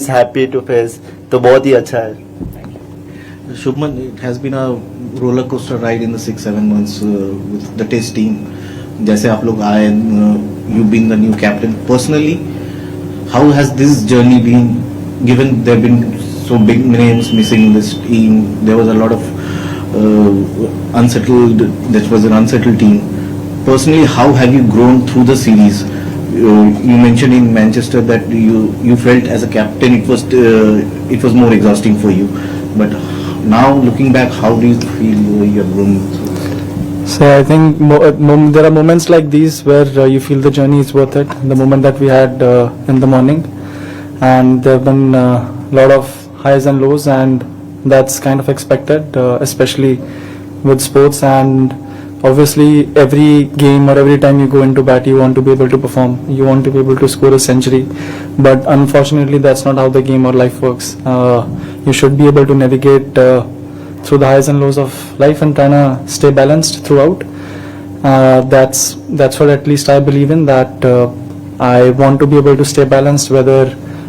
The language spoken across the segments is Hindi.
इट्स हैप्पी टू फेस, तो बहुत ही अच्छा है. Shubman, it has been a roller coaster ride in the 6-7 months with the Test team. जैसे आप लोग आए, you've been the new captain. Personally, how has this journey been? Given there have been so big names missing in this team, there was a lot of unsettled. That was an unsettled team. Personally, how have you grown through the series? You mentioned in Manchester that you felt as a captain it was more exhausting for you, but now looking back, how do you feel you have grown? So I think there are moments like these where you feel the journey is worth it. The moment that we had in the morning, and there have been a lot of highs and lows, and that's kind of expected, especially with sports. And obviously, every game or every time you go into bat, you want to be able to perform. You want to be able to score a century, but unfortunately, that's not how the game or life works. You should be able to navigate through the highs and lows of life and trying to stay balanced throughout. That's what at least I believe in, that I want to be able to stay balanced, whether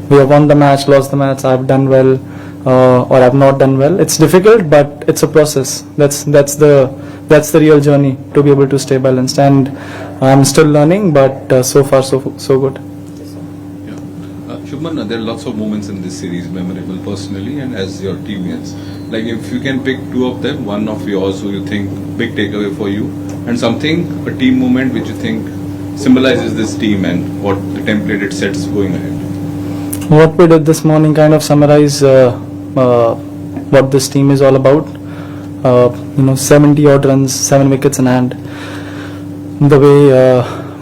we have won the match, lost the match, I've done well or I've not done well. It's difficult, but it's a process. That's the real journey, to be able to stay balanced, and I'm still learning, but so far so good. Shubman, there are lots of moments in this series memorable personally and as your teammates. Like if you can pick two of them, one of yours who you think big takeaway for you, and something, a team moment which you think symbolizes this team and what the template it sets going ahead. What we did this morning kind of summarize what this team is all about. 70 odd runs, 7 wickets in hand. The way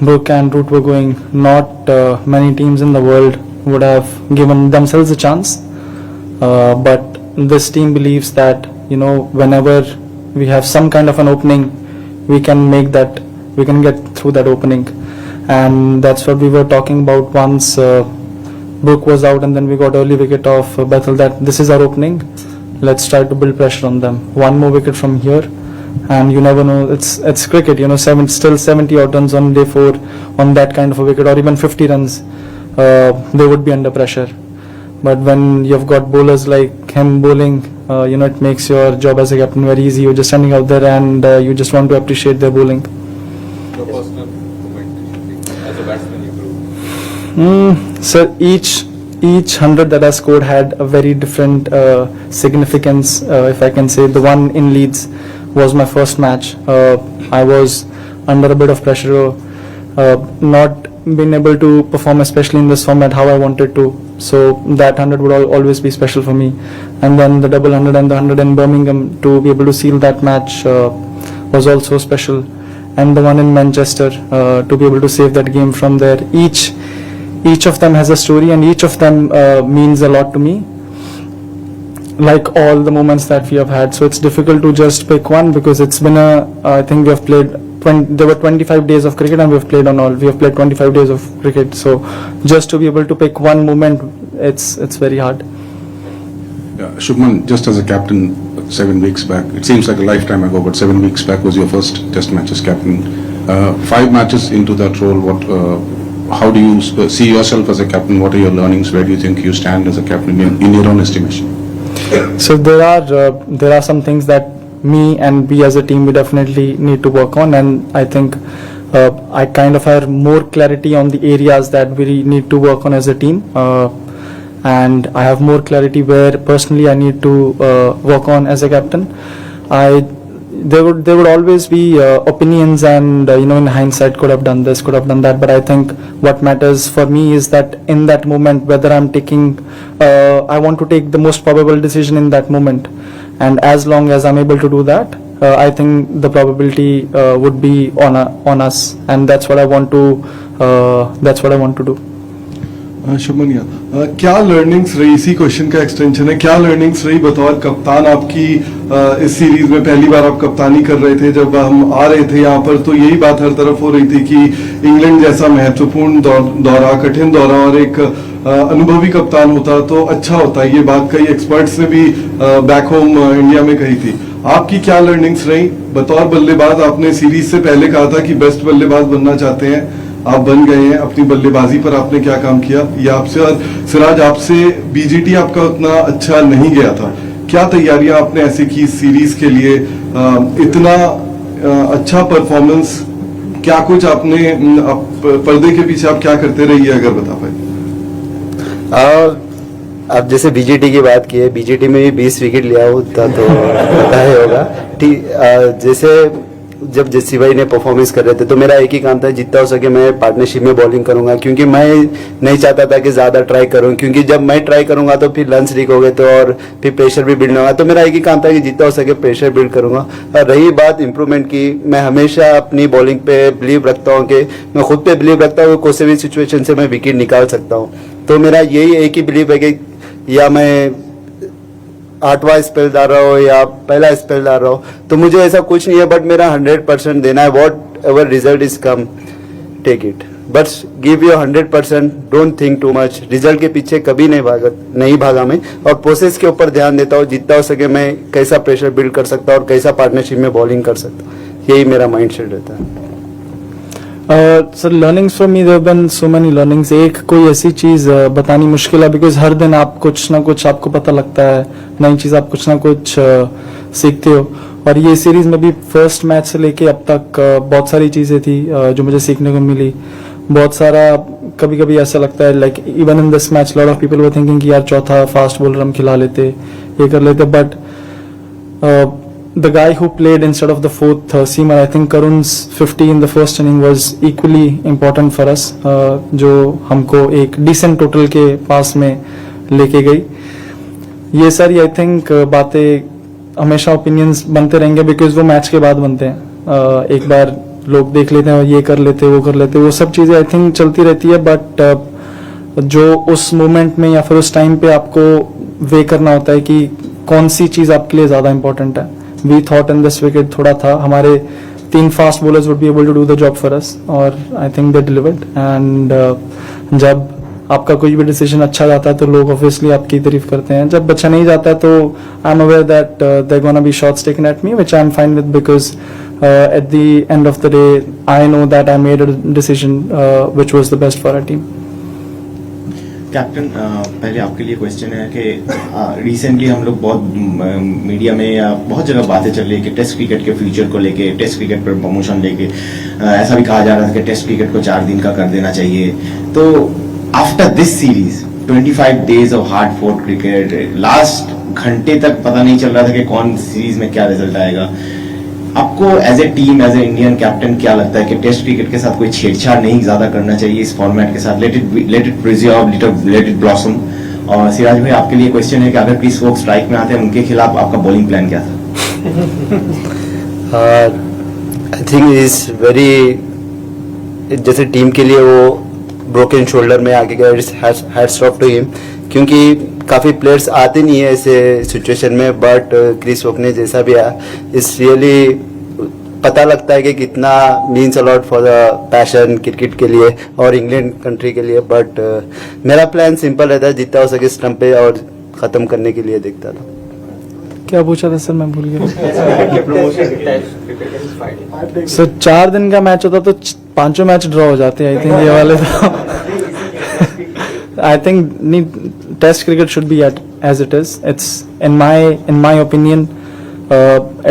Brook and Root were going, not many teams in the world would have given themselves a chance. But this team believes that whenever we have some kind of an opening, we can get through that opening, and that's what we were talking about once Brook was out, and then we got early wicket of Bethel, that this is our opening. Let's try to build pressure on them. One more wicket from here, and you never know. It's cricket, still 70 odd runs on day 4 on that kind of a wicket, or even 50 runs. They would be under pressure. But when you've got bowlers like him bowling, it makes your job as a captain very easy. You're just standing out there and you just want to appreciate their bowling. Your personal moment as a batsman you grew? So each 100 that I scored had a very different significance, if I can say. The one in Leeds was my first match. I was under a bit of pressure, not been able to perform, especially in this format, how I wanted to. So that 100 would always be special for me. And then the double 100 and the 100 in Birmingham, to be able to seal that match was also special. And the one in Manchester, to be able to save that game from there. Each of them has a story, and each of them means a lot to me, like all the moments that we have had. So it's difficult to just pick one, because it's been I think we have played there were 25 days of cricket, and we have played 25 days of cricket. So just to be able to pick one moment, it's very hard. Yeah, Shubman, just as a captain 7 weeks back, it seems like a lifetime ago, but 7 weeks back was your first test match as captain. 5 matches into that role, how do you see yourself as a captain? What are your learnings? Where do you think you stand as a captain in your own estimation? So there are some things that me and we as a team, we definitely need to work on, and I think I kind of have more clarity on the areas that we need to work on as a team, and I have more clarity where personally I need to work on as a captain. There would always be opinions, and in hindsight, could have done this, could have done that, but I think what matters for me is that in that moment, whether I'm taking I want to take the most probable decision in that moment, and as long as I'm able to do that, I think the probability would be on us, and that's what I want to do. शुभमनिया, क्या लर्निंग्स रही, इसी क्वेश्चन का एक्सटेंशन है, क्या लर्निंग्स रही बतौर कप्तान आपकी इस सीरीज में? पहली बार आप कप्तानी कर रहे थे, जब हम आ रहे थे यहाँ पर तो यही बात हर तरफ हो रही थी कि इंग्लैंड जैसा महत्वपूर्ण दौरा, कठिन दौरा, और एक अनुभवी कप्तान होता तो अच्छा होता. ये बात कई एक्सपर्ट्स ने भी बैक होम इंडिया में कही थी. आपकी क्या लर्निंग्स रही बतौर बल्लेबाज? आपने सीरीज से पहले कहा था कि बेस्ट बल्लेबाज बनना चाहते हैं. आप बन गए हैं, अपनी बल्लेबाजी पर आपने क्या काम किया ये आपसे, और सिराज आपसे बीजीटी आपका उतना अच्छा नहीं गया था, क्या तैयारियां आपने ऐसे की सीरीज के लिए, इतना अच्छा परफॉर्मेंस, क्या कुछ आपने पर्दे के पीछे आप क्या करते रहिए अगर बता पाए? अब जैसे बीजीटी की बात की है, बीजीटी में भी 20 विकेट लिया होता तो पता ही होगा। ठीक, जैसे जब जस्सी भाई ने परफॉर्मेंस कर रहे थे तो मेरा एक ही काम था, जितना हो सके मैं पार्टनरशिप में बॉलिंग करूंगा, क्योंकि मैं नहीं चाहता था कि ज़्यादा ट्राई करूं, क्योंकि जब मैं ट्राई करूंगा तो फिर रन्स लीक हो गए तो और फिर प्रेशर भी बिल्ड होगा। तो मेरा एक ही काम था कि जितना हो सके प्रेशर बिल्ड करूंगा। और रही बात इंप्रूवमेंट की, मैं हमेशा अपनी बॉलिंग पे बिलीव रखता हूँ कि मैं खुद पे बिलीव रखता हूँ कि कोई से भी सिचुएशन से मैं विकेट निकाल सकता हूँ। तो मेरा यही एक ही बिलीव है कि या मैं 8वां स्पेल डाल रहा हो या पहला स्पेल डाल रहा हो, तो मुझे ऐसा कुछ नहीं है, बट मेरा 100% देना है। Whatever result is come, take it, but give your 100%, don't think too much. Result के पीछे कभी नहीं भागा मैं, और प्रोसेस के ऊपर ध्यान देता हूँ, जितना हो सके मैं कैसा प्रेशर बिल्ड कर सकता हूँ और कैसा पार्टनरशिप में बॉलिंग कर सकता हूँ, यही मेरा माइंड सेट रहता है। Sir learnings for me there been so many learnings. एक कोई ऐसी चीज बतानी मुश्किल है, बिकॉज हर दिन आप कुछ ना कुछ आपको पता लगता है, नई चीज आप कुछ ना कुछ सीखते हो। और ये सीरीज में भी फर्स्ट मैच से लेके अब तक बहुत सारी चीजें थी जो मुझे सीखने को मिली। बहुत सारा कभी कभी ऐसा लगता है, like even in this match lot of people were thinking कि यार चौथा फास्ट बॉलर हम खिला लेते, ये कर लेते, but the guy who played instead of the fourth seamer, I think Karun's 50 in the first inning was equally important for us, जो हमको एक decent total के पास में लेके गई। ये सारी I think बातें हमेशा opinions बनते रहेंगे, because वो मैच के बाद बनते हैं। एक बार लोग देख लेते हैं, ये कर लेते, वो कर लेते, वो सब चीज़ें I think चलती रहती है, बट जो उस मोमेंट में या फिर उस टाइम पे आपको वे करना होता है कि कौन सी चीज़ आपके लिए ज़्यादा इंपॉर्टेंट है। We thought in this wicket थोड़ा था, हमारे 3 fast bowlers would be able to do the job for us, और I think they delivered। and जब आपका कोई भी डिसीजन अच्छा जाता है तो लोग obviously आपकी तारीफ करते हैं, जब अच्छा नहीं जाता है तो I'm aware that they're gonna be shots taken at me, which I'm fine with, because at the end of the day I know that I made a decision which was the best for our team। Captain, पहले आपके लिए क्वेश्चन है कि रिसेंटली हम लोग बहुत मीडिया में या बहुत जगह बातें चल रही है कि टेस्ट क्रिकेट के फ्यूचर को लेके, टेस्ट क्रिकेट पर प्रमोशन लेके ऐसा भी कहा जा रहा था कि टेस्ट क्रिकेट को 4 दिन का कर देना चाहिए। तो after this series 25 days of hard fort cricket, last घंटे तक पता नहीं चल रहा था कि कौन सीरीज में क्या रिजल्ट आएगा। आपको as a team, as a Indian captain क्या लगता है कि टेस्ट क्रिकेट के साथ कोई छेड़छाड़ नहीं ज्यादा करना चाहिए इस फॉर्मेट के साथ? Let it preserve, let it blossom. और सिराज भाई, आपके लिए क्वेश्चन है कि अगर क्रिस वोक्स स्ट्राइक में आते हैं, उनके खिलाफ आपका बॉलिंग प्लान क्या था? आई थिंक इज वेरी, जैसे टीम के लिए वो ब्रोकन शोल्डर में आगे गया, हैट्स ऑफ टू हिम, क्योंकि काफ़ी प्लेयर्स आते नहीं है ऐसे सिचुएशन में, बट क्रिस वोक ने जैसा भी आया, इस रियली पता लगता है कि कितना means a lot for the passion cricket के लिए और इंग्लैंड कंट्री के लिए। बट मेरा प्लान सिंपल रहता है, जितना हो सके स्टंप पे और ख़त्म करने के लिए देखता था। क्या पूछा था सर, मैं भूल गया। सर 4 दिन का मैच होता तो 5 मैच ड्रॉ हो जाते, आई थिंक ये वाले तो I think Test cricket should be as it is. It's in my opinion,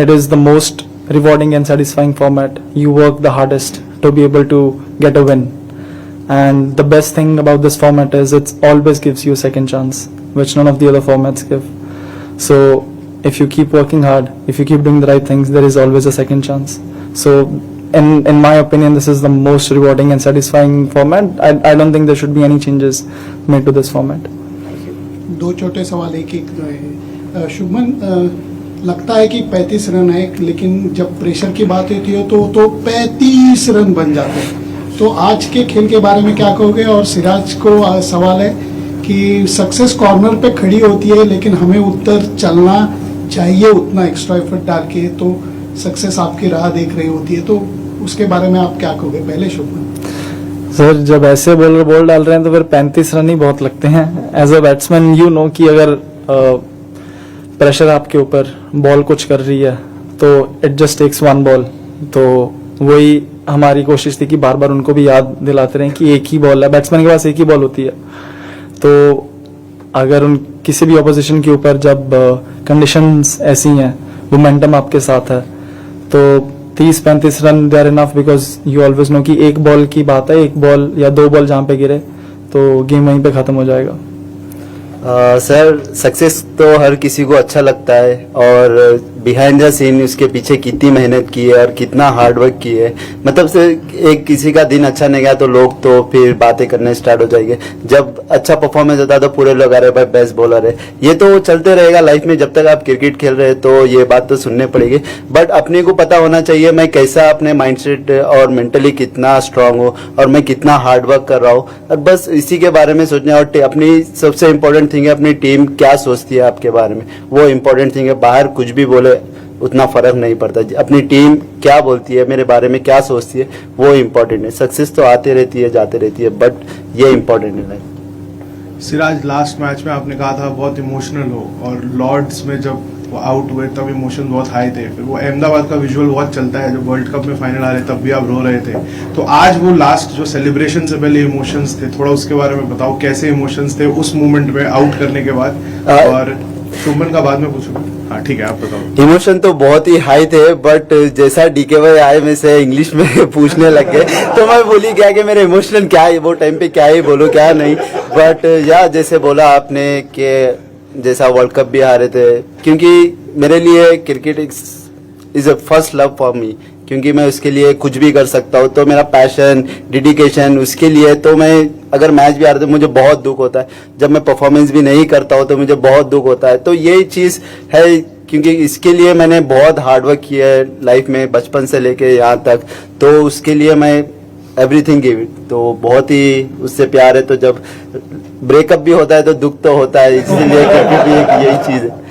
it is the most rewarding and satisfying format. You work the hardest to be able to get a win, and the best thing about this format is it always gives you a second chance, which none of the other formats give. So if you keep working hard, if you keep doing the right things, there is always a second chance. So in my opinion, this is the most rewarding and satisfying format. I don't think there should be any changes made to this format. 2 छोटे सवाल एक है। शुभमन, लगता है कि 35 रन है, लेकिन जब प्रेशर की बात होती है तो 35 रन बन जाते हैं। तो आज के खेल के बारे में क्या कहोगे? और सिराज को सवाल है कि सक्सेस कॉर्नर पे खड़ी होती है, लेकिन हमें उत्तर चलना चाहिए उतना एक्स्ट्रा एफर्ट डाल के, तो सक्सेस आपकी राह देख रही होती है, तो उसके बारे में आप क्या कहोगे? पहले शुभमन। सर जब ऐसे बॉलर बॉल डाल रहे हैं तो फिर 35 रन ही बहुत लगते हैं। As a batsman you know कि अगर प्रेशर आपके ऊपर, बॉल कुछ कर रही है, तो इट जस्ट टेक्स 1 बॉल, तो वही हमारी कोशिश थी कि बार बार उनको भी याद दिलाते रहें कि एक ही बॉल है, बैट्समैन के पास एक ही बॉल होती है। तो अगर उन किसी भी ऑपोजिशन के ऊपर जब कंडीशंस ऐसी हैं, मोमेंटम आपके साथ है, तो 30-35 run they are enough, because you always know कि एक बॉल की बात है, एक बॉल या 2 बॉल जहाँ पे गिरे तो गेम वहीं पे खत्म हो जाएगा। सर सक्सेस तो हर किसी को अच्छा लगता है, और बिहाइंड द सीन उसके पीछे कितनी मेहनत की है और कितना हार्ड वर्क की है। मतलब से एक किसी का दिन अच्छा नहीं गया तो लोग तो फिर बातें करने स्टार्ट हो जाएंगे, जब अच्छा परफॉर्मेंस होता है तो पूरे लोग आ रहे भाई बेस्ट बॉलर है। ये तो चलते रहेगा लाइफ में, जब तक आप क्रिकेट खेल रहे हैं तो ये बात तो सुनने पड़ेगी। बट अपने को पता होना चाहिए मैं कैसा अपने माइंडसेट और मेंटली कितना स्ट्रांग हूँ और मैं कितना हार्ड वर्क कर रहा हूँ, और बस इसी के बारे में सोचना। और अपनी सबसे इम्पोर्टेंट थिंग है अपनी टीम क्या सोचती है आपके बारे में, वो इम्पोर्टेंट थिंग है। बाहर कुछ भी बोले उतना फर्क नहीं पड़ता, अपनी टीम क्या बोलती है मेरे बारे में, क्या सोचती है, वो इम्पोर्टेंट है। सक्सेस तो आती रहती है जाती रहती है, बट ये इम्पोर्टेंट है लाइफ। सिराज, लास्ट मैच में आपने कहा था बहुत इमोशनल हो, और लॉर्ड्स में जब वो आउट हुए तब इमोशन बहुत हाई थे। फिर वो अहमदाबाद का विजुअल बहुत चलता है, जब वर्ल्ड कप में फाइनल आ रहे तब भी आप रो रहे थे। तो आज वो लास्ट जो सेलिब्रेशन से पहले इमोशंस थे, थोड़ा उसके बारे में बताओ, कैसे इमोशंस थे उस मोमेंट में आउट करने के बाद। और शुभमन का बाद में पूछूंगा। हाँ ठीक है, आप बताओ। इमोशन तो बहुत ही हाई थे, बट जैसा डीके भाई आए में से इंग्लिश में पूछने लग गए तो मैं भूल ही गया कि मेरे इमोशनल क्या है, वो टाइम पे क्या ही बोलूं क्या नहीं। बट या जैसे बोला आपने कि जैसा वर्ल्ड कप भी हारे थे, क्योंकि मेरे लिए cricket is a first love for me, क्योंकि मैं उसके लिए कुछ भी कर सकता हूँ। तो मेरा पैशन डेडिकेशन उसके लिए, तो मैं अगर मैच भी हारता हूँ मुझे बहुत दुख होता है, जब मैं परफॉर्मेंस भी नहीं करता हूँ तो मुझे बहुत दुख होता है। तो यही चीज़ है, क्योंकि इसके लिए मैंने बहुत हार्ड वर्क किया है लाइफ में, बचपन से लेके यहाँ तक। तो उसके लिए मैं एवरीथिंग गिव इट, तो बहुत ही उससे प्यार है। तो जब ब्रेकअप भी होता है तो दुख तो होता है, इसलिए क्रिकेट भी एक यही चीज़ है।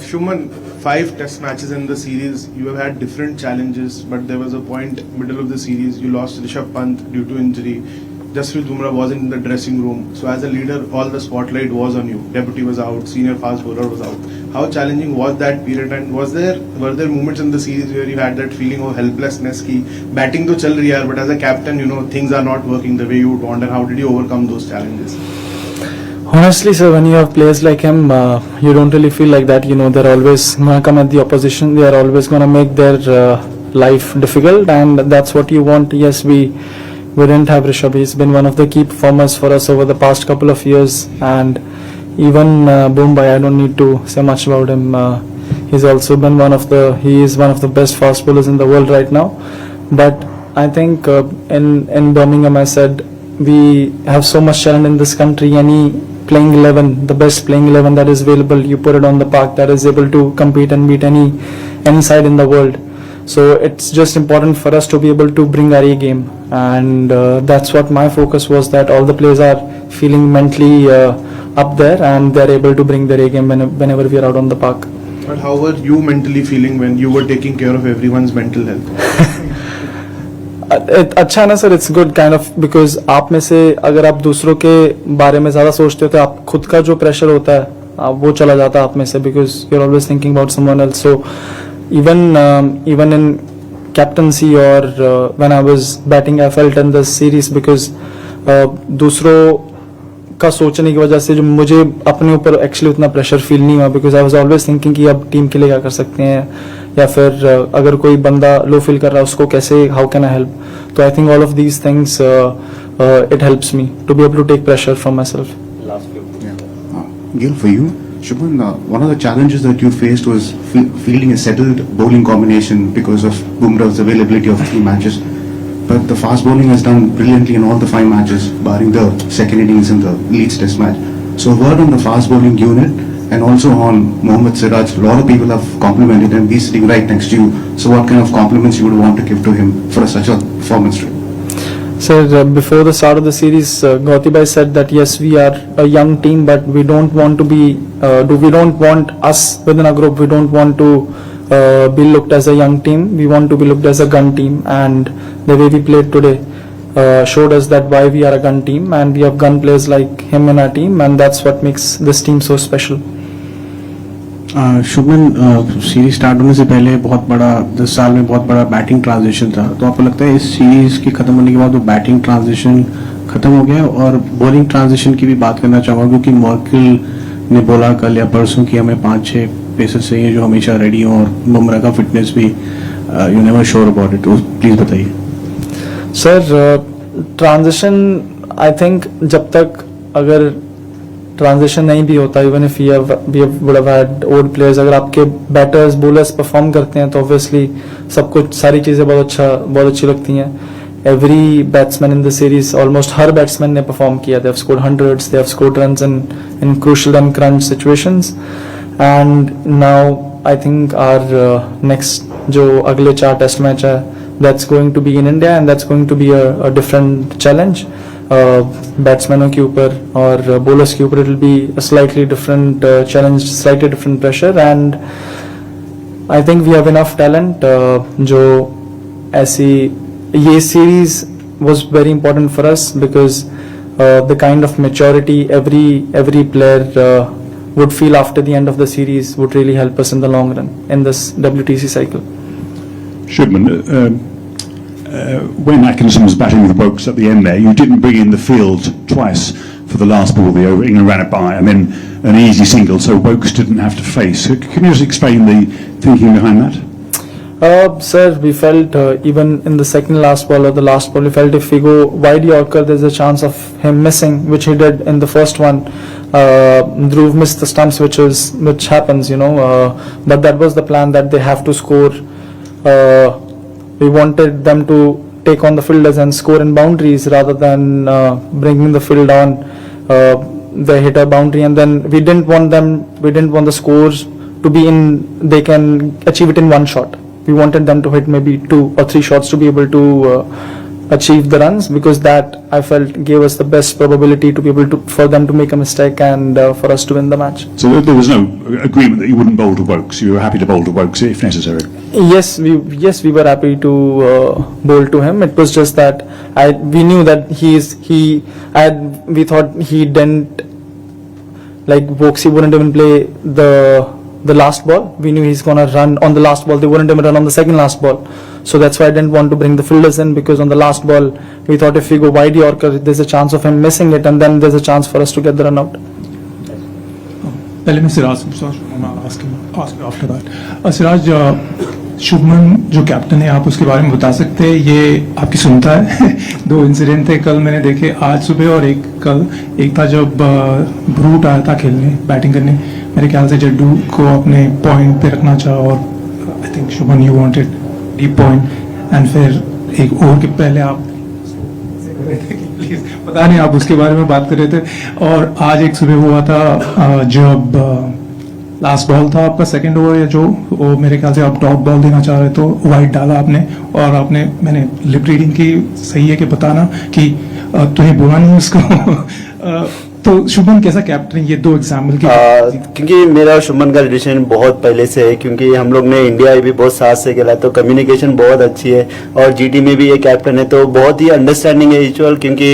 Shuman, 5 test matches in the series, you have had different challenges, but there was a point middle of the series you lost Rishabh Pant due to injury. Jasprit Bumrah wasn't in the dressing room, so as a leader all the spotlight was on you. Deputy was out, senior fast bowler was out. How challenging was that period, and were there moments in the series where you had that feeling of helplessness ki batting to chal rahi hai, but as a captain things are not working the way you would want, and how did you overcome those challenges? Honestly, sir, when you have players like him, you don't really feel like that. They're always gonna come at the opposition. They are always gonna make their life difficult, and that's what you want. Yes, we didn't have Rishabh. He's been one of the key performers for us over the past couple of years, and even Mumbai, I don't need to say much about him. He's also been he is one of the best fast bowlers in the world right now. But I think in Birmingham, I said we have so much talent in this country. Any playing 11, the best playing 11 that is available, you put it on the park, that is able to compete and beat any side in the world. So it's just important for us to be able to bring our A game, and that's what my focus was, that all the players are feeling mentally up there and they're able to bring their A game whenever we are out on the park. But how were you mentally feeling when you were taking care of everyone's mental health? अच्छा है ना sir, it's good kind of, because आप में से अगर आप दूसरों के बारे में ज्यादा सोचते हो तो आप खुद का जो प्रेशर होता है वो चला जाता है आप में से, because you are always thinking about someone else. So even in captaincy और when I was batting I felt in this series, because दूसरों का सोचने की वजह से जो मुझे अपने ऊपर एक्चुअली उतना प्रेशर फील नहीं हुआ, because I was always thinking कि अब टीम के लिए क्या कर सकते हैं, या फिर अगर कोई बंदा लो फील कर रहा है उसको कैसे, हाउ कैन आई हेल्प. तो I think all of these things it helps me to be able to take pressure from myself. Gil, for you, Shubman, one of the challenges that you faced was fielding a settled bowling combination because of Bumrah's availability of 3 matches. But the fast bowling has done brilliantly in all the 5 matches, barring the second innings in the Leeds Test match. So, a word on the fast bowling unit and also on Mohammad Siraj. A lot of people have complimented him. He's sitting right next to you. So, what kind of compliments you would want to give to him for such a performance? Sir, before the start of the series, Gauti bhai said that yes, we are a young team, but we don't want to be, we don't want us within a group, we don't want to be looked as a young team, we want to be looked as a gun team, and the way we played today showed us that why we are a gun team, and we have gun players like him in our team, and that's what makes this team so special. Shubman, series start होने से पहले बहुत बड़ा 10 साल में बहुत बड़ा बैटिंग ट्रांजिशन था, तो आपको लगता है इस सीरीज की खत्म होने के बाद वो बैटिंग ट्रांजिशन खत्म हो गया? और बॉलिंग ट्रांजिशन की भी बात करना चाहूँगा, क्योंकि मॉर्किल ने बोला कल या परसों कि हमें 5-6 पेसर्स चाहिए जो हमेशा रेडी हों, और बुमराह का फिटनेस भी you never sure about it, तो प्लीज़ बताइए। सर, ट्रांजिशन आई थिंक जब तक अगर ट्रांजिशन नहीं भी होता, even if we would have had old players, अगर आपके बैटर्स बॉलर्स परफॉर्म करते हैं तो ऑब्वियसली सब कुछ सारी चीज़ें बहुत अच्छी लगती हैं। Every batsman in the series, almost हर बैट्समैन ने परफॉर्म किया, they have scored hundreds, they have scored runs in crucial and crunch situations. And now I think our next जो अगले 4 टेस्ट मैच है, that's going to be in India and that's going to be a different challenge बैट्समैनों के ऊपर और बॉलर्स के ऊपर। It will be a slightly different challenge, slightly different pressure, and I think we have enough talent जो ऐसी ये series was very important for us because the kind of maturity every player would feel after the end of the series would really help us in the long run in this WTC cycle. Shubman, when Atkinson was batting with Wokes at the end there, you didn't bring in the field twice for the last ball. The England ran it by, and then an easy single, so Wokes didn't have to face. Can you just explain the thinking behind that? Sir, we felt even in the second last ball or the last ball, we felt if we go wide Yorker, there's a chance of him missing, which he did in the first one. Dhruv missed the stumps, which happens, you know. But that was the plan, that they have to score. We wanted them to take on the fielders and score in boundaries rather than bringing the field on. They hit a boundary, and then we didn't want the scores to be in. They can achieve it in one shot. We wanted them to hit maybe 2 or 3 shots to be able to achieve the runs, because that I felt gave us the best probability to be able to, for them to make a mistake and for us to win the match. So there was no agreement that you wouldn't bowl to Wokes. You were happy to bowl to Wokes if necessary. Yes, we were happy to bowl to him. It was just that we knew that we thought he didn't, like Wokesy wouldn't even play the last ball. We knew he's gonna run on the last ball. They wouldn't even run on the second last ball. So that's why I didn't want to bring the fielders in, because on the last ball we thought if we go wide Yorker, there's a chance of him missing it, and then there's a chance for us to get the run out. पहले मैं सिराज आफ्टर दैट सिराज, शुभमन जो कैप्टन है, आप उसके बारे में बता सकते हैं? ये आपकी सुनता है 2 इंसिडेंट थे कल मैंने देखे, आज सुबह और एक कल। एक था जब ब्रूट आया था खेलने, बैटिंग करने, मेरे ख्याल से जड्डू को अपने पॉइंट पे रखना चाहा, और I think Shubman you wanted deep point, and फिर एक ओवर के पहले आप प्लीज पता नहीं, आप उसके बारे में बात कर रहे थे। और आज एक सुबह हुआ था जब लास्ट बॉल था आपका, सेकंड ओवर या जो, वो मेरे ख्याल से आप टॉप बॉल देना चाह रहे तो वाइड डाला आपने, और आपने, मैंने लिप रीडिंग की, सही है कि बताना कि तुम्हें बोला नहीं उसको तो शुभमन कैसा कैप्टन, ये 2 एग्जाम्पल की क्योंकि मेरा और शुभमन का रिलेशन बहुत पहले से है, क्योंकि हम लोग ने इंडिया भी बहुत साथ से खेला, तो कम्युनिकेशन बहुत अच्छी है, और जीटी में भी ये कैप्टन है, तो बहुत ही अंडरस्टैंडिंग है यूजुअल, क्योंकि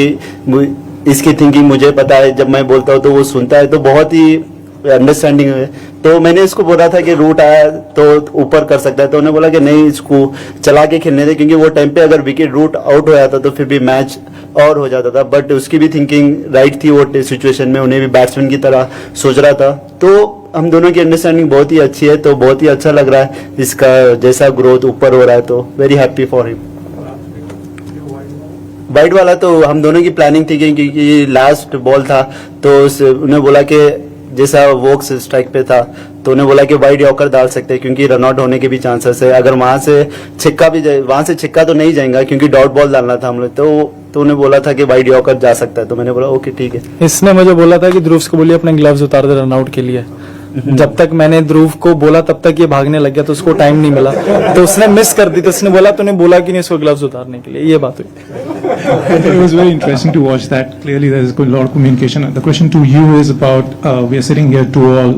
इसकी थिंकिंग मुझे पता है, जब मैं बोलता हूँ तो वो सुनता है, तो बहुत ही अंडरस्टैंडिंग है। तो मैंने इसको बोला था कि रूट आया तो ऊपर कर सकता है, तो उन्होंने बोला कि नहीं, इसको चला के खेलने दे, क्योंकि वो टाइम पे अगर विकेट रूट आउट हो जाता तो फिर भी मैच और हो जाता था। बट उसकी भी थिंकिंग राइट थी, वो सिचुएशन में उन्हें भी बैट्समैन की तरह सोच रहा था, तो हम दोनों की अंडरस्टैंडिंग बहुत ही अच्छी है, तो बहुत ही अच्छा लग रहा है इसका जैसा ग्रोथ ऊपर हो रहा है, तो very happy for him. Wide वाला तो हम दोनों की प्लानिंग थी, क्योंकि लास्ट बॉल था, तो उन्हें बोला कि जैसा वोक्स स्ट्राइक पे था, तो उन्हें बोला कि वाइड यॉर्कर डाल सकते हैं, क्योंकि रन आउट होने के भी चांसेस है, अगर वहां से छिक्का भी जाए, वहां से छिक्का तो नहीं जाएगा, क्योंकि डॉट बॉल डालना था हम लोग, तो उन्हें बोला था कि वाइड यॉर्कर जा सकता है, तो मैंने बोला ओके ठीक है। इसने मुझे बोला था कि ध्रुव को बोलिए अपने ग्लव्स उतार दे रन आउट के लिए। जब तक मैंने ध्रुव को बोला तब तक ये भागने लग गया, तो उसको टाइम नहीं मिला, तो उसने मिस कर दी, तो उसने बोला तूने बोला कि नहीं इसको ग्लव्स उतारने के लिए, ये बात हुई। It was very interesting to watch that. Clearly there is a lot of communication. The question to you is about, we are sitting here 2 all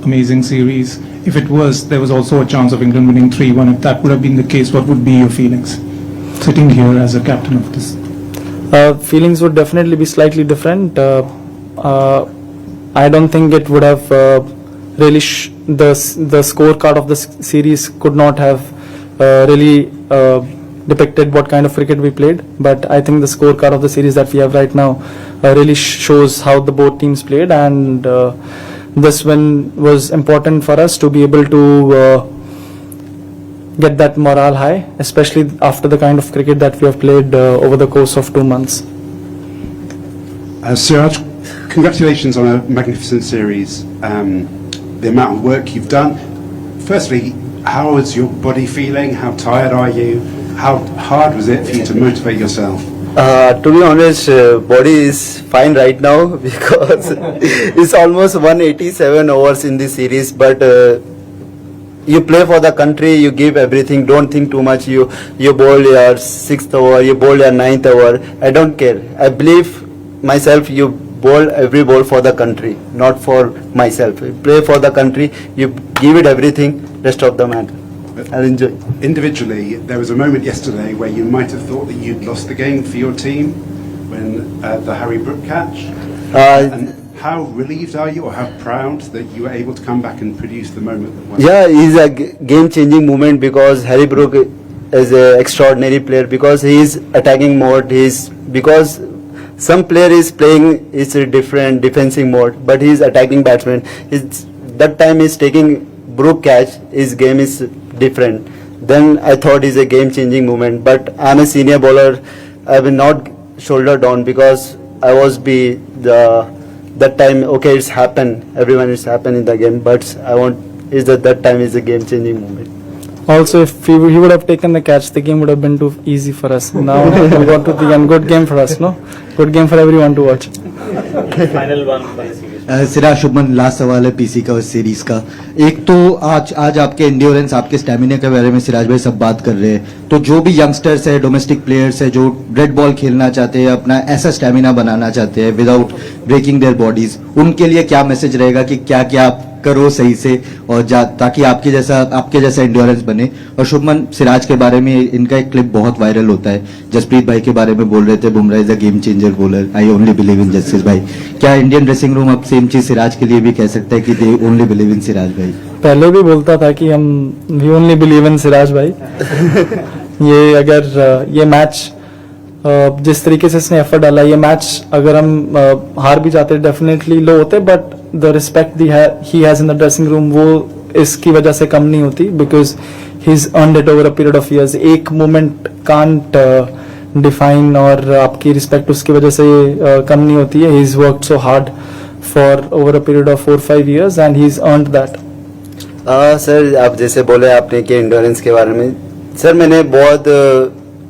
amazing series. If it was, there was also a chance of England winning 3-1. If that would have been the case, what would be your feelings sitting here as a captain of this? Feelings would definitely be slightly different. I don't think it would have really the scorecard of the series could not have really depicted what kind of cricket we played. But I think the scorecard of the series that we have right now really shows how the both teams played, and this win was important for us to be able to get that morale high, especially after the kind of cricket that we have played over the course of 2 months. Siraj, congratulations on a magnificent series. The amount of work you've done. Firstly, how is your body feeling? How tired are you? How hard was it for you to motivate yourself? To be honest, body is fine right now because it's almost 187 overs in this series. But you play for the country, you give everything. Don't think too much. You bowl your 6th over, you bowl your 9th over. I don't care. I believe myself. You bowl every ball for the country, not for myself. You play for the country. You give it everything. Rest of the matter, I'll enjoy. Individually, there was a moment yesterday where you might have thought that you'd lost the game for your team when the Harry Brook catch. And how relieved are you, or how proud that you were able to come back and produce the moment that won? Yeah, it's a game-changing moment because Harry Brook is an extraordinary player because he is attacking mode. Because some player is playing is a different defensive mode, but he is attacking batsman. That time he's taking Brook catch. His game is different. Then I thought it's a game-changing moment. But I'm a senior bowler. I will not shoulder down because I was that time. Okay, it's happened. Everyone is happened in the game. But I want is that time is a game-changing moment. Also, if he would have taken the catch, the game would have been too easy for us. Now we got to the end. Good game for us, no? Good game for everyone to watch. Final one Siraj Shubman, last सवाल है पीसी का इस सीरीज का। एक तो आज आपके एंड्योरेंस, आपके स्टैमिना के बारे में सिराज भाई सब बात कर रहे हैं, तो जो भी यंगस्टर्स है, डोमेस्टिक प्लेयर्स है, जो रेड बॉल खेलना चाहते हैं, अपना ऐसा स्टैमिना बनाना चाहते हैं विदाउट ब्रेकिंग देयर बॉडीज, उनके लिए क्या मैसेज रहेगा कि क्या क्या आप करो सही से और ताकि आपके जैसा एंड्योरेंस बने? और शुभमन, सिराज के बारे में इनका एक क्लिप बहुत वायरल होता है, जसप्रीत भाई के बारे में बोल रहे थे, Bumrah is a game changer bowler, I only believe in justice भाई। क्या इंडियन ड्रेसिंग रूम अब सेम चीज सिराज के लिए भी कह सकता है कि they only believe in Siraj भाई? पहले भी बोलता था कि हम we only believe in Siraj भाई। ये अगर ये मैच जिस तरीके से इसने एफर्ट डाला, ये मैच अगर हम हार भी जाते डेफिनेटली लो होते, but the respect he has in the dressing room वो इसकी वजह से कम नहीं होती, because he is earned it over a period of years. एक मोमेंट कांट डिफाइन और आपकी रिस्पेक्ट उसकी वजह से कम नहीं होती है। He is worked so hard for over a period of 4-5 years and he is earned that. Sir, आप जैसे बोले आपने कि एंड्योरेंस के बारे में, सर मैंने बहुत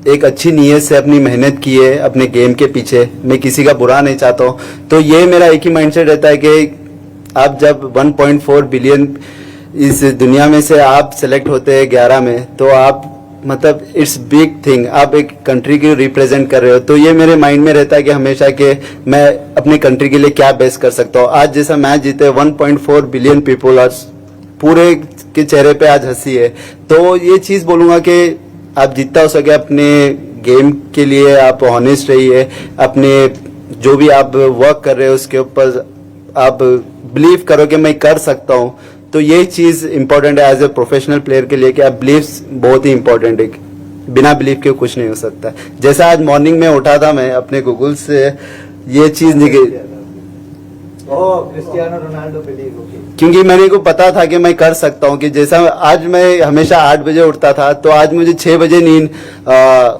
एक अच्छी नीयत से अपनी मेहनत की है अपने गेम के पीछे। मैं किसी का बुरा नहीं चाहता हूँ, तो ये मेरा एक ही माइंडसेट रहता है कि आप जब 1.4 बिलियन इस दुनिया में से आप सेलेक्ट होते हैं 11 में, तो आप मतलब इट्स बिग थिंग, आप एक कंट्री की रिप्रेजेंट कर रहे हो। तो ये मेरे माइंड में रहता है कि हमेशा कि मैं अपनी कंट्री के लिए क्या बेस्ट कर सकता हूँ। आज जैसा मैच जीते 1.4 बिलियन पीपल और पूरे के चेहरे पे आज हंसी है, तो ये चीज़ बोलूँगा कि आप जितना हो सके अपने गेम के लिए आप ऑनेस्ट रहिए, अपने जो भी आप वर्क कर रहे हो उसके ऊपर आप बिलीव करो कि मैं कर सकता हूँ। तो ये चीज़ इंपॉर्टेंट है एज ए प्रोफेशनल प्लेयर के लिए कि आप बिलीव बहुत ही इंपॉर्टेंट है, बिना बिलीव के कुछ नहीं हो सकता। जैसा आज मॉर्निंग में उठा था मैं अपने गूगल से ये चीज़ निकली, क्रिस्टियानो रोनाल्डो बिलीव, क्योंकि मेरे को पता था कि मैं कर सकता हूँ। कि जैसा आज मैं हमेशा 8 बजे उठता था, तो आज मुझे 6 बजे नींद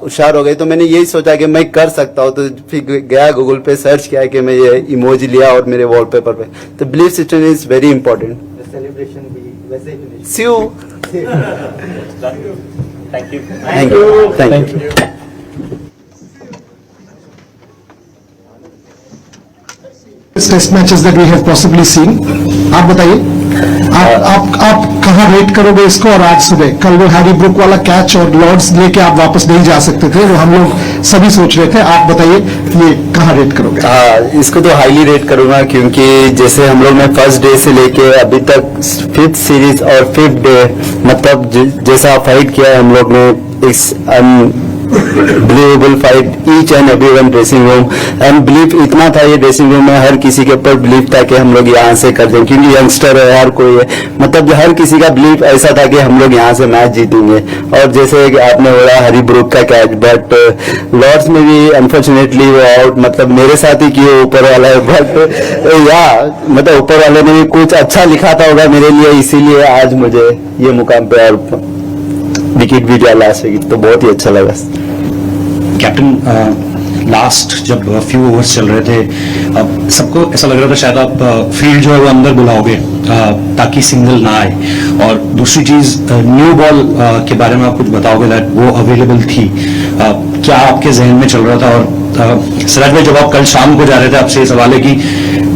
हुशार हो गई, तो मैंने यही सोचा कि मैं कर सकता हूँ। तो फिर गया गूगल पे सर्च किया कि मैं ये इमोजी लिया और मेरे वॉलपेपर पे। तो belief system is very important. Celebration भी वैसे ही see you, thank you, thank you, thank you. Test matches that we have possibly seen, आप बताइए आप कहाँ रेट करोगे इसको? और आज सुबह कल वो हैरी ब्रुक वाला कैच और लॉर्ड्स लेके आप वापस नहीं जा सकते थे, वो हम लोग सभी सोच रहे थे, आप बताइए ये कहाँ रेट करोगे? इसको तो हाईली रेट करूंगा, क्योंकि जैसे हम लोग ने फर्स्ट डे से लेके अभी तक 5th सीरीज और 5th डे मतलब जैसा फाइट किया है हम लोग ने, believable fight each and everyone dressing room and believe इतना था ये ड्रेसिंग रूम में, हर किसी के ऊपर बिलीव था कि हम लोग यहाँ से कर दें, क्योंकि यंगस्टर है, हर कोई है, मतलब हर किसी का बिलीव ऐसा था कि हम लोग यहाँ से मैच जीतेंगे। और जैसे कि आपने बोला हरी ब्रूक का कैच, बट लॉर्ड्स में भी अनफॉर्चुनेटली वो आउट मतलब मेरे साथ ही किए ऊपर वाला है, बट या मतलब ऊपर वाले ने भी कुछ अच्छा लिखा था होगा मेरे लिए, इसीलिए आज मुझे ये मुकाम पे और विकेट भी जो लास्ट विकेट तो बहुत ही अच्छा लगा। कैप्टन लास्ट जब फ्यू ओवर्स चल रहे थे अब सबको ऐसा लग रहा था शायद आप फील्ड जो है वो अंदर बुलाओगे ताकि सिंगल ना आए, और दूसरी चीज न्यू बॉल के बारे में आप कुछ बताओगे दैट वो अवेलेबल थी, क्या आपके जहन में चल रहा था? और सिराज भाई जब आप कल शाम को जा रहे थे आपसे ये सवाल है कि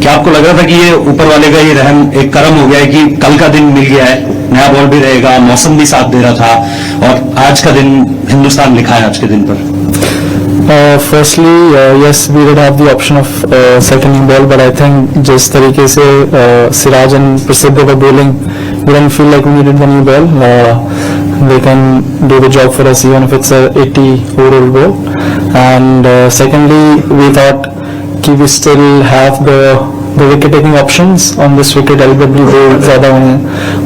क्या आपको लग रहा था कि ये ऊपर वाले का ये रहम एक करम हो गया है कि कल का दिन मिल गया है, नया बॉल भी रहेगा, मौसम भी साथ दे रहा था और आज का दिन हिंदुस्तान लिखा है आज के दिन पर? Firstly, yes, we did have the option of second new ball, but I think जिस तरीके से सिराज and प्रसिद्ध were bowling, we didn't feel like we needed the new ball. They can do the job for us even if it's a 80 overall ball. And secondly, we thought कि we still have the wicket taking options on this wicket. LBW वो ज़्यादा हैं,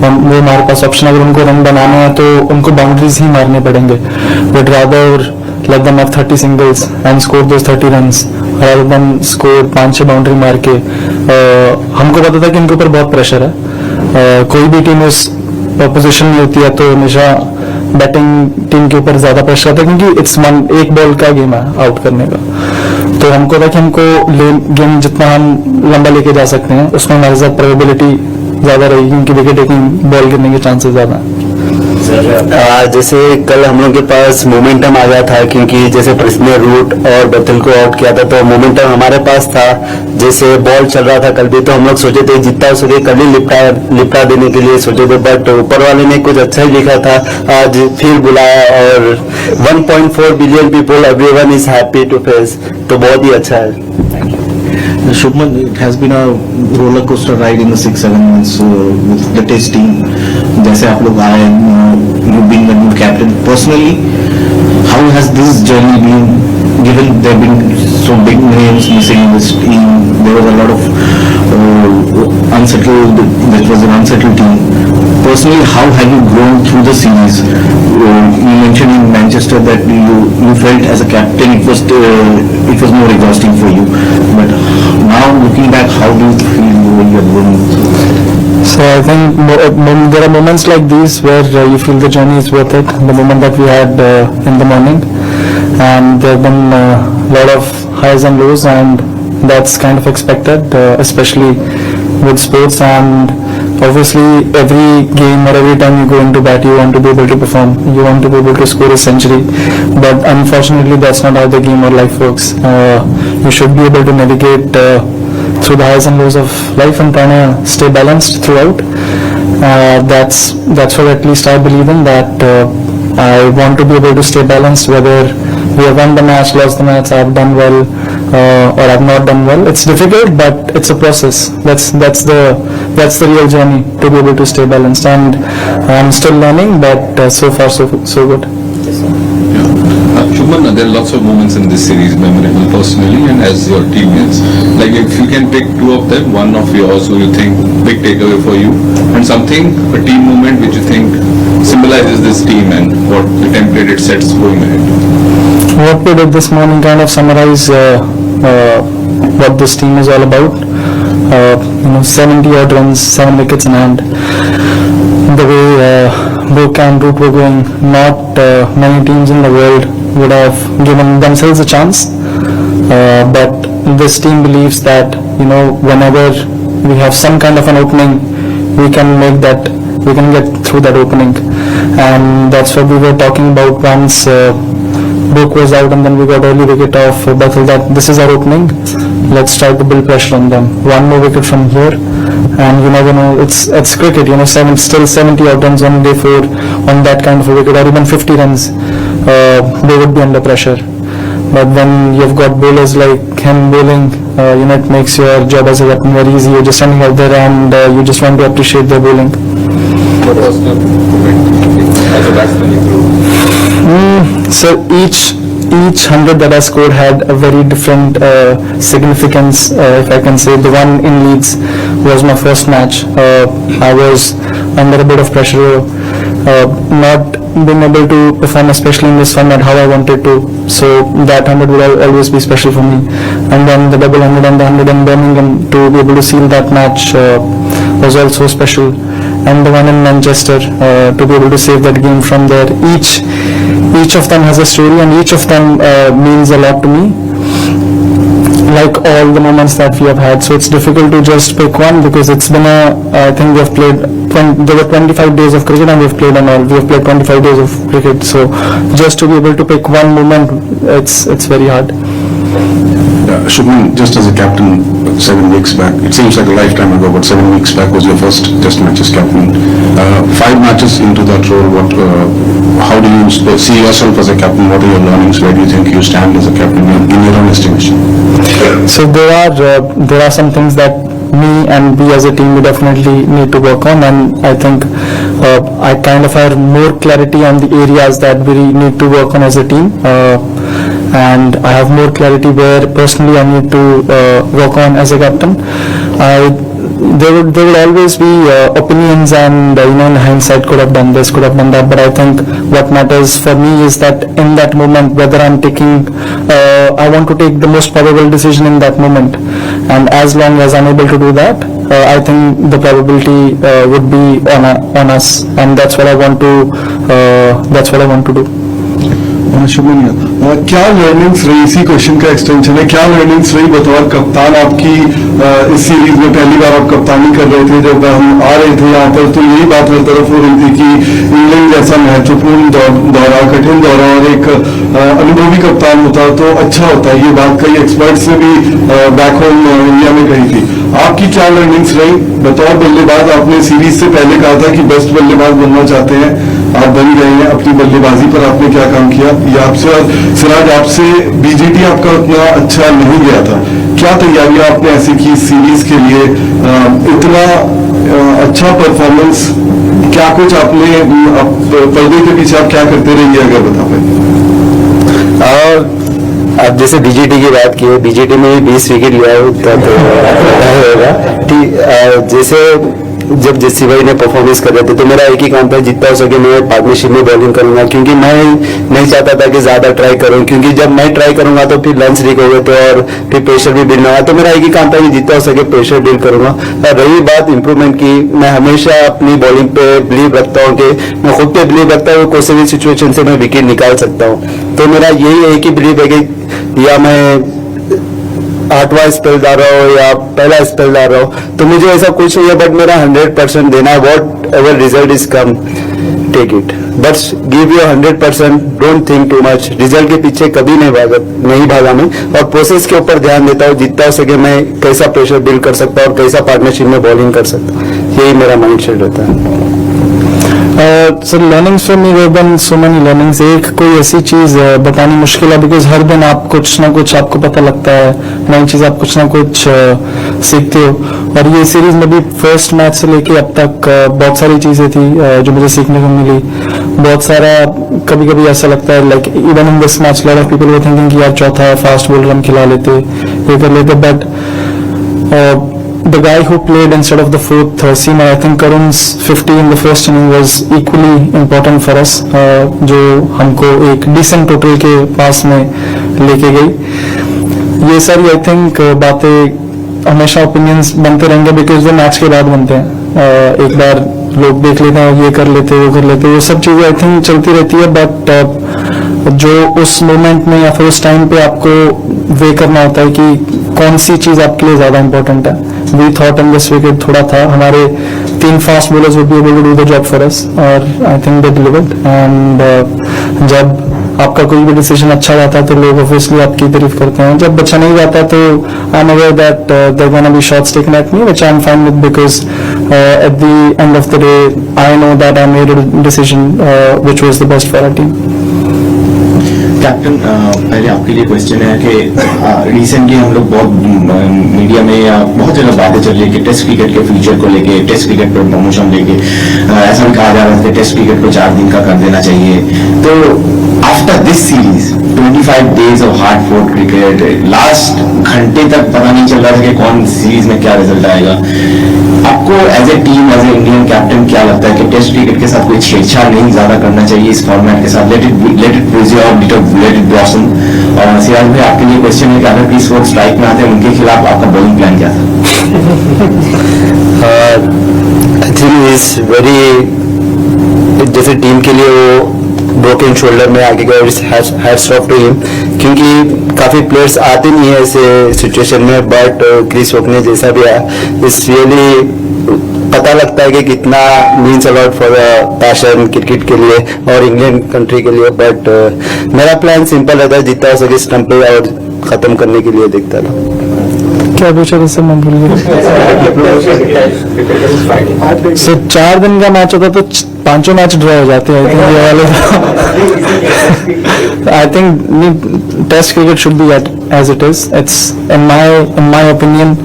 वो हमारे पास ऑप्शन, अगर उनको रन बनाना है तो उनको बाउंड्रीज ही मारने पड़ेंगे, but rather let them have 30 singles and score those 30 runs rather than score 5-6 boundary मार के। हमको पता था कि इनके ऊपर बहुत प्रेशर है, कोई भी टीम उस पोजीशन में होती है तो हमेशा बैटिंग टीम के ऊपर ज्यादा प्रेशर आता है, क्योंकि इट्स एक बॉल का गेम है आउट करने का। तो हमको था कि हमको गेम जितना हम लंबा लेके जा सकते हैं उसमें हमारे साथ प्रोबेबिलिटी ज्यादा रहेगी, क्योंकि विकेट टेकिंग बॉल गिरने के चांसेस ज्यादा हैं। जैसे कल हम लोग के पास मोमेंटम आ गया था, क्योंकि जैसे प्रसिद्ध ने रूट और बतल को आउट किया था तो मोमेंटम हमारे पास था, जैसे बॉल चल रहा था कल भी, तो हम लोग सोचे थे जितना हो सके कल ही लिपटा देने के लिए सोचे थे, बट ऊपर वाले ने कुछ अच्छा ही लिखा था, आज फिर बुलाया और 1.4 billion people everyone is happy to face, तो बहुत ही अच्छा है। Shubman, it has been a roller coaster ride in the 6-7 months with the test team. जैसे आप लोग आए, you've been the new captain. Personally, how has this journey been? Given there have been so big names missing in this team, there was a lot of unsettled. That was an unsettled team. Personally, how have you grown through the series? You mentioned in Manchester that you felt as a captain it was more exhausting for you. But now looking back, how do you feel when you are going? So I think there are moments like these where you feel the journey is worth it. The moment that we had in the morning, and there have been a lot of highs and lows, and that's kind of expected, especially with sports. And obviously every game or every time you go into bat you want to be able to perform, you want to be able to score a century, but unfortunately that's not how the game or life works. You should be able to navigate through the highs and lows of life and trying to stay balanced throughout. That's what at least I believe in, that I want to be able to stay balanced, whether we have won the match, lost the match, I have done well or I have not done well. It's difficult, but it's a process. That's the real journey, to be able to stay balanced, and I'm still learning, but so far so good. Shubman, there are lots of moments in this series memorable personally and as your teammates. Like if you can pick two of them, one of yours who you think big takeaway for you, and something, a team moment which you think symbolizes this team and what the template it sets going ahead. What we did this morning kind of summarize what this team is all about. 70 odd runs, 7 wickets in hand. The way Brooke and Root were going, not many teams in the world would have given themselves a chance. But this team believes that whenever we have some kind of an opening, we can get through that opening, and that's what we were talking about once Brooke was out and then we got early wicket of Bethel, that this is our opening, let's try to build pressure on them. One more wicket from here and you never know, it's cricket, still 70 odd runs on day 4 on that kind of a wicket, or even 50 runs, they would be under pressure. But when you've got bowlers like him bowling, it makes your job as a captain very easy. You're just standing out there and you just want to appreciate their bowling. What was the moment as a batsman you threw? So each each 100 that I scored had a very different significance, if I can say. The one in Leeds was my first match. I was under a bit of pressure, not being able to perform, especially in this format, how I wanted to. So that 100 will always be special for me. And then the double 100 and the 100 in Birmingham, to be able to seal that match was also special. And the one in Manchester, to be able to save that game from there. Each of them has a story, and each of them means a lot to me, like all the moments that we have had. So it's difficult to just pick one, because it's been I think we have played, there were 25 days of cricket and we have played we have played 25 days of cricket. So just to be able to pick one moment, it's very hard. Shubman, just as a captain 7 weeks back, it seems like a lifetime ago, but 7 weeks back was your first test match as captain. 5 matches into that role, how do you see yourself as a captain? What are your learnings? Where do you think you stand as a captain in your own estimation? So there are some things that me and we as a team we definitely need to work on, and I think I kind of have more clarity on the areas that we need to work on as a team, and I have more clarity where personally I need to work on as a captain. There would always be opinions, and in hindsight could have done this, could have done that, but I think what matters for me is that in that moment, whether I'm taking I want to take the most probable decision in that moment, and as long as I'm able to do that, I think the probability would be on us, and that's what I want to do. Shubman, क्या लर्निंग्स रही, इसी क्वेश्चन का एक्सटेंशन है, क्या लर्निंग्स रही बतौर कप्तान आपकी इस सीरीज में? पहली बार आप कप्तानी कर रहे थे, जब हम आ रहे थे यहाँ पर तो यही बात हर तरफ हो रही थी कि इंग्लैंड जैसा महत्वपूर्ण दौरा, कठिन दौरा, और एक अनुभवी कप्तान होता तो अच्छा होता। ये बात कई एक्सपर्ट्स ने भी बैक होम इंडिया में कही थी। आपकी क्या लर्निंग्स रही बतौर बल्लेबाज? आपने सीरीज से पहले कहा था कि बेस्ट बल्लेबाज बनना चाहते हैं, आप बन गए हैं। अपनी बल्लेबाजी पर आपने क्या काम किया, ये आपसे, और सिराज आपसे बीजीटी आपका उतना अच्छा नहीं गया था, क्या तैयारियां आपने ऐसी की सीरीज के लिए? इतना अच्छा परफॉर्मेंस, क्या कुछ आपने पर्दे के पीछे आप क्या करते रहिए, अगर बता पाए? अब जैसे बीजीटी की बात की है, बीजीटी में 20 विकेट लिया होता तो होगा। जैसे जब जेसी भाई ने परफॉर्मेंस कर रहे थे तो मेरा एक ही काम था, जितना हो सके मैं पार्टनरशिप में बॉलिंग करूंगा, क्योंकि मैं नहीं चाहता था कि ज्यादा ट्राई करूं, क्योंकि जब मैं ट्राई करूंगा तो फिर लंच लीक हो गए थे और फिर प्रेशर भी बिल्ड होगा। तो मेरा एक ही काम था कि जितना हो सके प्रेशर बिल्ड करूंगा। और रही बात इंप्रूवमेंट की, मैं हमेशा अपनी बॉलिंग पे बिलीव रखता हूँ, कि मैं खुद पे बिलीव रखता हूँ, कोई भी सिचुएशन से मैं विकेट निकाल सकता हूँ। तो मेरा यही एक ही बिलीव है कि या मैं 8वां स्पेल डाल रहा हो या पहला स्पेल डाल रहा हो, तो मुझे ऐसा कुछ नहीं है, बट मेरा 100% देना है। Whatever result is come, take it, but give your 100%, don't think too much. Result के पीछे कभी नहीं भागा मैं, और प्रोसेस के ऊपर ध्यान देता हूँ, जितना हो सके मैं कैसा प्रेशर बिल्ड कर सकता हूँ और कैसा पार्टनरशिप में बॉलिंग कर सकता हूँ, यही मेरा माइंड सेट होता है। Sir learnings for me, there have been so many learnings. एक कोई ऐसी चीज बतानी मुश्किल है, बिकॉज हर दिन आप कुछ ना कुछ आपको पता लगता है, नई चीज आप कुछ ना कुछ सीखते हो। और ये सीरीज में भी फर्स्ट मैच से लेके अब तक बहुत सारी चीजें थी जो मुझे सीखने को मिली। बहुत सारा कभी कभी ऐसा लगता है, like even in this match lot of people were thinking कि यार चौथा फास्ट बॉलर हम खिला लेते, ये कर लेते, but the guy who played instead of the fourth seamer, I think Karun's 50 in the first inning was equally important for us, जो हमको एक decent total के पास में लेके गई। ये सारी I think बातें हमेशा opinions बनते रहेंगे, because वो मैच के बाद बनते हैं। एक बार लोग देख लेते हैं, ये कर लेते, वो कर लेते, वो सब चीजें I think चलती रहती है, बट जो उस मोमेंट में या फिर उस टाइम पे आपको वे करना होता है कि कौन सी चीज आपके लिए ज्यादा इंपॉर्टेंट है। We thought in this wicket थोड़ा था, हमारे 3 fast bowlers would be able to do the job for us, और I think they delivered. And जब आपका कोई भी डिसीजन अच्छा जाता है तो लोग ऑब्वियसली आपकी तारीफ करते हैं, जब अच्छा नहीं जाता तो I am aware that there gonna be shots taken at me, which I am fine with, because at the end of the day I know that I made a decision which was the best for our team. Captain पहले आपके लिए क्वेश्चन है कि रिसेंटली हम लोग बहुत मीडिया में या बहुत जगह बातें चल रही है कि टेस्ट क्रिकेट के फ्यूचर को लेके, टेस्ट क्रिकेट पर प्रमोशन लेके ऐसा भी कहा जा रहा है कि टेस्ट क्रिकेट को 4 दिन का कर देना चाहिए। तो after this series 25 days of hard fort cricket, last घंटे तक पता नहीं चल रहा था कि कौन सीरीज में क्या रिजल्ट आएगा। आपको as a team, as a Indian captain क्या लगता है कि टेस्ट क्रिकेट के साथ कोई छेड़छाड़ नहीं ज्यादा करना चाहिए इस फॉर्मेट के साथ? Let it preserve, let it blossom. और सिराज भाई आपके लिए क्वेश्चन है कि अगर क्रिस वोक स्ट्राइक में आते हैं उनके खिलाफ आपका बॉलिंग प्लान क्या था? आई थिंक इज वेरी, जैसे टीम के लिए वो ब्रोकन शोल्डर में आगे गया, हैट्स ऑफ टू हिम, क्योंकि काफी प्लेयर्स आते नहीं है ऐसे सिचुएशन में, बट क्रिस वोक ने जैसा भी आया, इस रियली पता लगता है कि कितना means a lot for passion cricket के लिए और इंग्लैंड कंट्री के लिए। बट मेरा प्लान सिंपल रहता है, जितना हो सके स्टंप पे और खत्म करने के लिए देखता था। क्या पूछा था सर, मैं भूल गया। सर 4 दिन का मैच होता तो 5 मैच ड्रॉ हो जाते हैं। I think test cricket should be as it is. It's in my opinion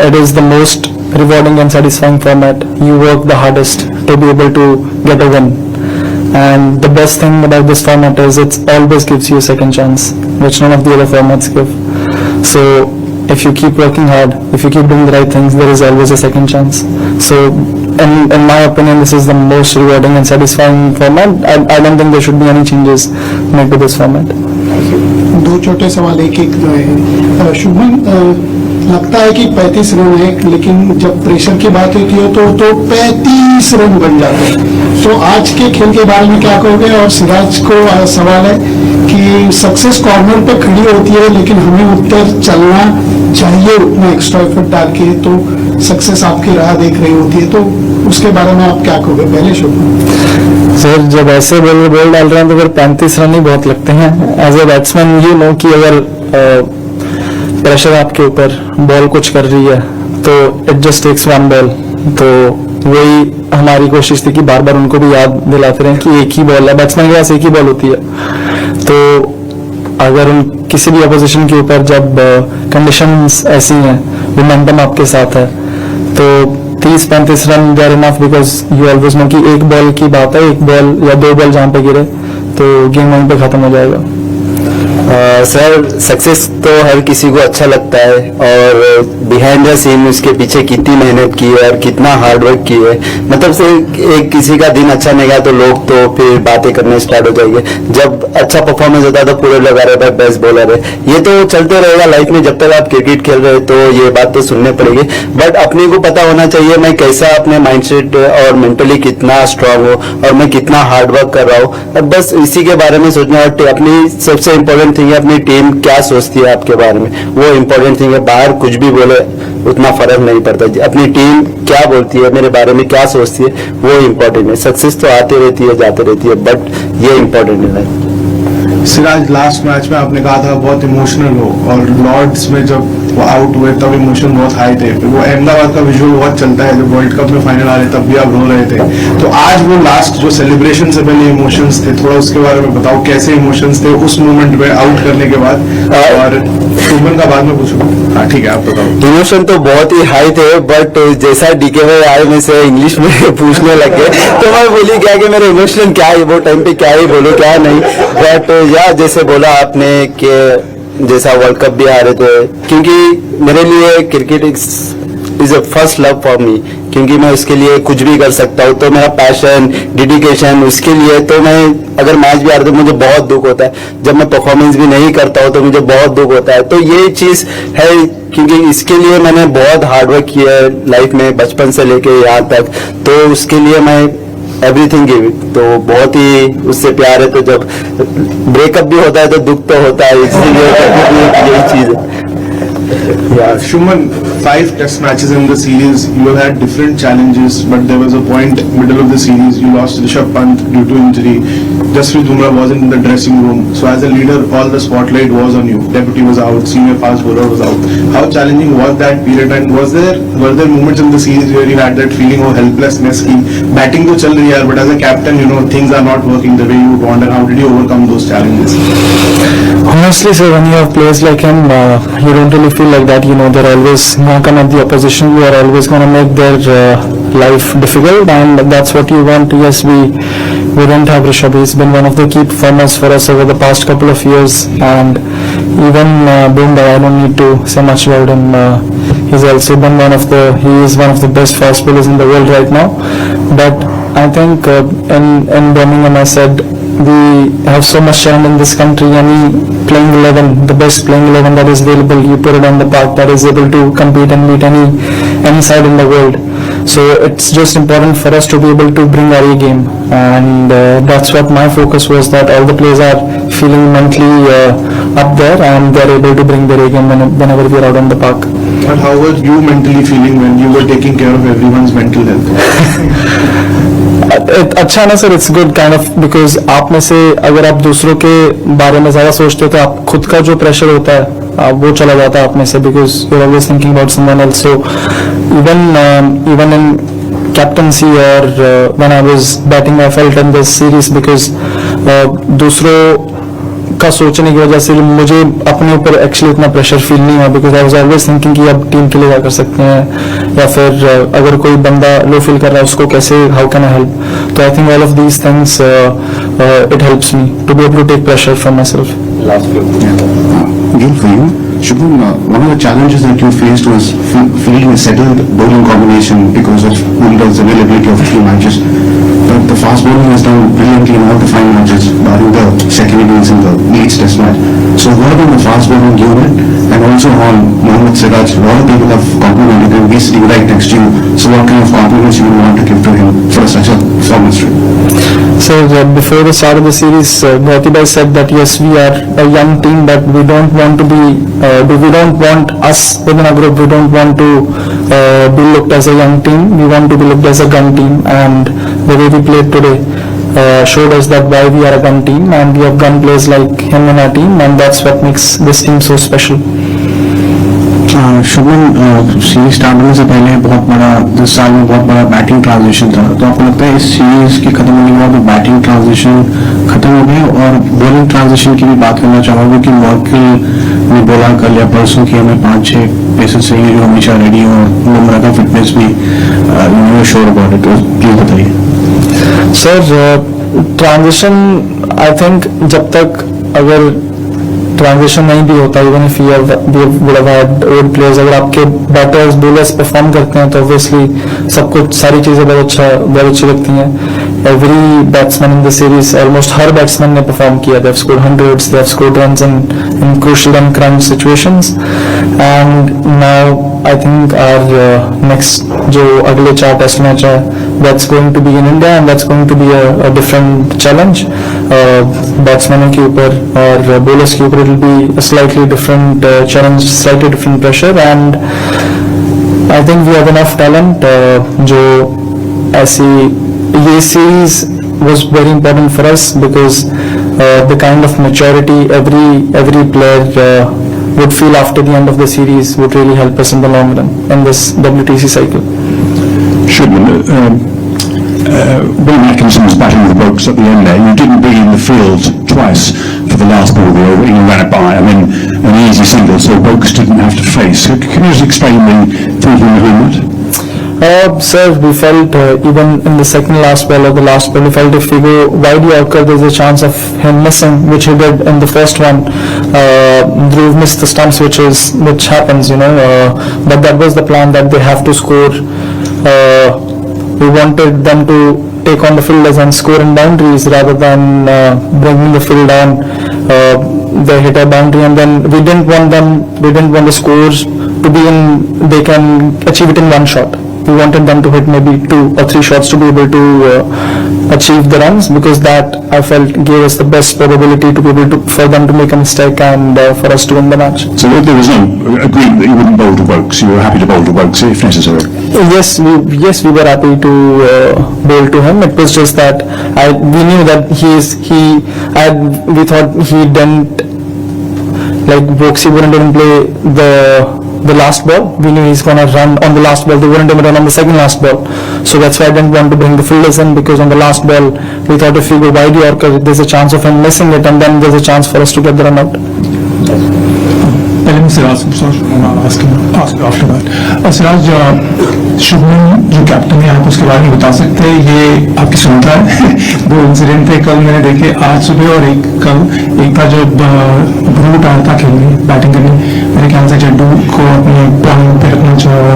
it is the most rewarding and satisfying format. You work the hardest to be able to get a win, and the best thing about this format is it always gives you a second chance, which none of the other formats give. So if you keep working hard, if you keep doing the right things, there is always a second chance. So in my opinion, this is the most rewarding and satisfying format. I don't think there should be any changes made to this format. 2 छोटे सवाल एक जो है, शुभमन लगता है कि 35 रन है, लेकिन जब प्रेशर की बात होती है तो 35 रन बन जाते हैं। तो आज के खेल के बारे में क्या कहोगे? और सिराज को सवाल है कि सक्सेस कॉर्नर पे खड़ी होती है, लेकिन हमें उत्तर चलना चाहिए उतना एक्स्ट्रा एफर्ट डाल के, तो सक्सेस आपकी राह देख रही होती है, तो उसके बारे में आप क्या कहोगे? पहले शुभमन सर, जब ऐसे बॉल डाल रहे हैं तो फिर 35 रन ही बहुत लगते हैं। As a batsman you know कि अगर प्रेशर आपके ऊपर, बॉल कुछ कर रही है, तो इट जस्ट टेक्स 1 बॉल। तो वही हमारी कोशिश थी कि बार बार उनको भी याद दिलाते रहे कि एक ही बॉल है, बैट्समैन के पास एक ही बॉल होती है। तो अगर उन किसी भी अपोजिशन के ऊपर जब कंडीशंस ऐसी हैं, मोमेंटम आपके साथ है, तो 30-35 run they are enough, because you always know कि एक बॉल की बात है, 1 बॉल या 2 बॉल जहां पे गिरे तो गेम वहीं पे खत्म हो जाएगा। सर, सक्सेस तो हर किसी को अच्छा लगता है, और बिहाइंड द सीन उसके पीछे कितनी मेहनत की है और कितना हार्ड वर्क की है, मतलब से एक किसी का दिन अच्छा नहीं गया तो लोग तो फिर बातें करने स्टार्ट हो जाएंगे। जब अच्छा परफॉर्मेंस होता है तो पूरे लगा रहे हैं बेस्ट बॉलर है, ये तो चलते रहेगा लाइफ में जब तक आप क्रिकेट खेल रहे हो, तो ये बात तो सुनने पड़ेगी। बट अपने को पता होना चाहिए मैं कैसा, अपने माइंडसेट और मेंटली कितना स्ट्रांग हो और मैं कितना हार्ड वर्क कर रहा हूँ, बस इसी के बारे में सोचना। और अपनी सबसे इम्पोर्टेंट थिंग है अपनी टीम क्या सोचती है आपके बारे में, वो इम्पोर्टेंट थिंग है। बाहर कुछ भी बोले उतना फर्क नहीं पड़ता, अपनी टीम क्या बोलती है मेरे बारे में, क्या सोचती है, वो इम्पोर्टेंट है। सक्सेस तो आती रहती है जाती रहती है, बट ये इम्पोर्टेंट है। सिराज, लास्ट मैच में आपने कहा था बहुत इमोशनल हो, और लॉर्ड्स में जब वो आउट हुए तब इमोशन बहुत हाई थे। फिर वो अहमदाबाद का विजुअल बहुत चलता है, जब वर्ल्ड कप में फाइनल आ रहे तब भी आप रो रहे थे। तो आज वो लास्ट जो सेलिब्रेशन से पहले इमोशंस थे, थोड़ा उसके बारे में बताओ, कैसे इमोशंस थे उस मोमेंट में आउट करने के बाद? और शुभमन का बाद में पूछूंगा। हाँ ठीक है, आप बताओ। इमोशन तो बहुत ही हाई थे, बट जैसा डीके भाई आए में से इंग्लिश में पूछने लग गए तो मैं बोली क्या कि मेरे इमोशन क्या है, वो टाइम पे क्या ही बोलो क्या नहीं। बट या जैसे बोला आपने कि जैसा वर्ल्ड कप भी आ रहे थे, क्योंकि मेरे लिए cricket is a first love for me, क्योंकि मैं उसके लिए कुछ भी कर सकता हूँ, तो मेरा पैशन डेडिकेशन उसके लिए। तो मैं अगर मैच भी आ रहा तो मुझे बहुत दुख होता है, जब मैं परफॉर्मेंस भी नहीं करता हूँ तो मुझे बहुत दुख होता है। तो ये चीज है, क्योंकि इसके लिए मैंने बहुत हार्डवर्क किया है लाइफ में, बचपन से लेके यहाँ तक, तो उसके लिए मैं एवरीथिंग गिव। तो बहुत ही उससे प्यार है, तो जब ब्रेकअप भी होता है तो दुख तो होता है, इसलिए यही चीज है। Shuman, 5 test matches in the series, you have had different challenges, but there was a point middle of the series you lost Rishabh Pant due to injury. Jasprit Bumrah wasn't in the dressing room. So as a leader, all the spotlight was on you. Deputy was out, senior fast bowler was out. How challenging was that period? And were there moments in the series where you had that feeling of helplessness? Ki batting to chal rahi hai, but as a captain, things are not working the way you would want. And how did you overcome those challenges? Honestly, sir, when you have players like him, you don't really feel like that. They're always knocking at the opposition. You are always going to make their life difficult, and that's what you want. Yes, we don't have Rishabh. He's been one of the key performers for us over the past couple of years, and even Bumrah, I don't need to say much about him. He's also been he is one of the best fast bowlers in the world right now. But I think in Birmingham, I said, we have so much talent in this country. Any playing 11, the best playing 11 that is available, you put it on the park, that is able to compete and beat any side in the world. So it's just important for us to be able to bring our A game, and that's what my focus was, that all the players are feeling mentally up there and they're able to bring their A game whenever we're out on the park. And how were you mentally feeling when you were taking care of everyone's mental health? अच्छा ना sir, it's good kind of, because आप में से अगर आप दूसरों के बारे में ज्यादा सोचते हो तो आप खुद का जो प्रेशर होता है वो चला जाता है आप में से, because you are always thinking about someone else. So even in captaincy or when I was batting, I felt in this series because दूसरों का सोचने की वजह से मुझे अपने ऊपर एक्चुअली इतना प्रेशर फील नहीं हुआ, because I was always thinking कि अब टीम के लिए क्या कर सकते हैं, या फिर अगर कोई बंदा लो फील कर रहा है उसको कैसे, हाउ कैन आई हेल्प. तो I think all of these things it helps me to be able to take pressure from myself. Again for you, Shubman, one of the challenges that you faced was fielding a settled bowling combination because of Bumrah's availability of 3 matches. But the fast bowling has done brilliantly in all the 5 matches, barring the second innings in the Leeds Test match. So what about the fast bowling unit and also on Mohammad Siraj? A lot of people have complimented him. He's sitting right next to you. So what kind of compliments you would want to give to him for such a performance? So before the start of the series, Gauti bhai said that yes, we are a young team, but we don't want to be, we don't want us within our group, we don't want to be looked as a young team, we want to be looked as a gun team, and the way we played today showed us that why we are a gun team, and we have gun players like him in our team, and that's what makes this team so special. Shubman, series start होने से पहले बहुत बड़ा 10 साल में बहुत बड़ा बैटिंग ट्रांजिशन था, तो आपको लगता है इस सीरीज के खत्म होने के बाद बैटिंग ट्रांजिशन खत्म हो गया? और बॉलिंग ट्रांजिशन की भी बात करना चाहूँगा, क्योंकि मॉर्कल ने बोला कल या परसों की हमें 5-6 पेसर्स चाहिए जो हमेशा रेडी हो, बुमराह का फिटनेस भी श्योर अबाउट इट. प्लीज बताइए सर. ट्रांजिशन आई थिंक जब तक अगर ट्रांजिशन नहीं भी होता, even if you would have had old players, अगर आपके बैटर्स बॉलर्स परफॉर्म करते हैं तो ऑब्वियसली सबको सारी चीजें बहुत अच्छी लगती हैं. Every batsman in the series, almost हर बैट्समैन ने परफॉर्म किया. They have scored hundreds, they have scored runs in crucial and crunch situations. And now I think our next जो अगले 4 टेस्ट मैच है, that's going to be in India and that's going to be a different challenge बैट्समैनों के ऊपर और बॉलर्स के ऊपर. It will be a slightly different challenge, slightly different pressure, and I think we have enough talent. जो ऐसी ये series was very important for us because the kind of maturity every player would feel after the end of the series would really help us in the long run in this WTC cycle. Shubman, William Atkinson was batting with the Boaks at the end there. You didn't be in the field twice for the last ball of the over. You ran it by. I mean, an easy single, so Boaks didn't have to face. Can you just explain the thinking behind that? Sir, we felt even in the second last ball or the last ball, we felt if we go wide Yorker, there's a chance of him missing, which he did in the first one. Dhruv missed the stumps, which happens, but that was the plan, that they have to score. We wanted them to take on the fielders and score in boundaries rather than bringing the field down. They hit a boundary, and then we didn't want the scores to be in, they can achieve it in one shot. We wanted them to hit maybe 2 or 3 shots to be able to achieve the runs, because that I felt gave us the best probability to be able to, for them to make a mistake and for us to win the match. So there was no agreement that you wouldn't bowl to Boaks. You were happy to bowl to Boaks if necessary. Yes, we were happy to bowl to him. It was just that we knew that we thought he didn't, like Boxy wouldn't even play the last ball. We knew he's gonna run on the last ball. They wouldn't even run on the second last ball. So that's why I didn't want to bring the fielders in, because on the last ball we thought if we go wide Yorker, there's a chance of him missing it, and then there's a chance for us to get the run out. पहले मैं सिराज आफ्टर दैट सिराज शुभमन जो कैप्टन है आप उसके बारे में बता सकते हैं, ये आपकी सुनता है दो इंसिडेंट थे कल मैंने देखे, आज सुबह और एक कल। एक था जब रूट आया था खेलने बैटिंग करने, मेरे ख्याल से जड्डू को अपने पॉइंट पे रखना चाहिए और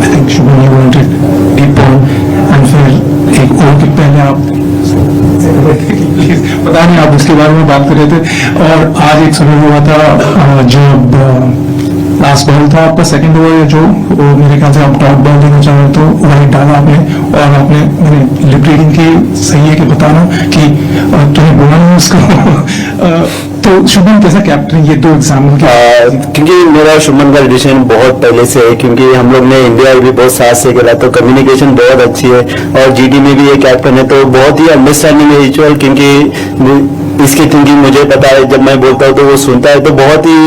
I think Shubman you wanted deep point, and फिर एक ओवर के पहले आप पता नहीं आप उसके बारे में बात कर रहे थे। और आज एक समय हुआ था जब लास्ट बॉल था आपका सेकंड ओवर जो मेरे ख्याल से आप टॉप बॉल देना चाह रहे तो वही डाला आपने, और आपने मैंने लिप रीडिंग की सही है कि बताना कि तुम्हें बोला नहीं उसको तो शुभमन कैसा कैप्टन, ये दो एग्जाम्पल क्योंकि मेरा शुभमन का रिलेशन बहुत पहले से है, क्योंकि हम लोग ने इंडिया भी बहुत साथ से खेला, तो कम्युनिकेशन बहुत अच्छी है, और जीडी में भी ये कैप्टन है तो बहुत ही अंडरस्टैंडिंग है इचुअल, क्योंकि इसकी थिंकिंग मुझे पता है, जब मैं बोलता हूँ तो वो सुनता है, तो बहुत ही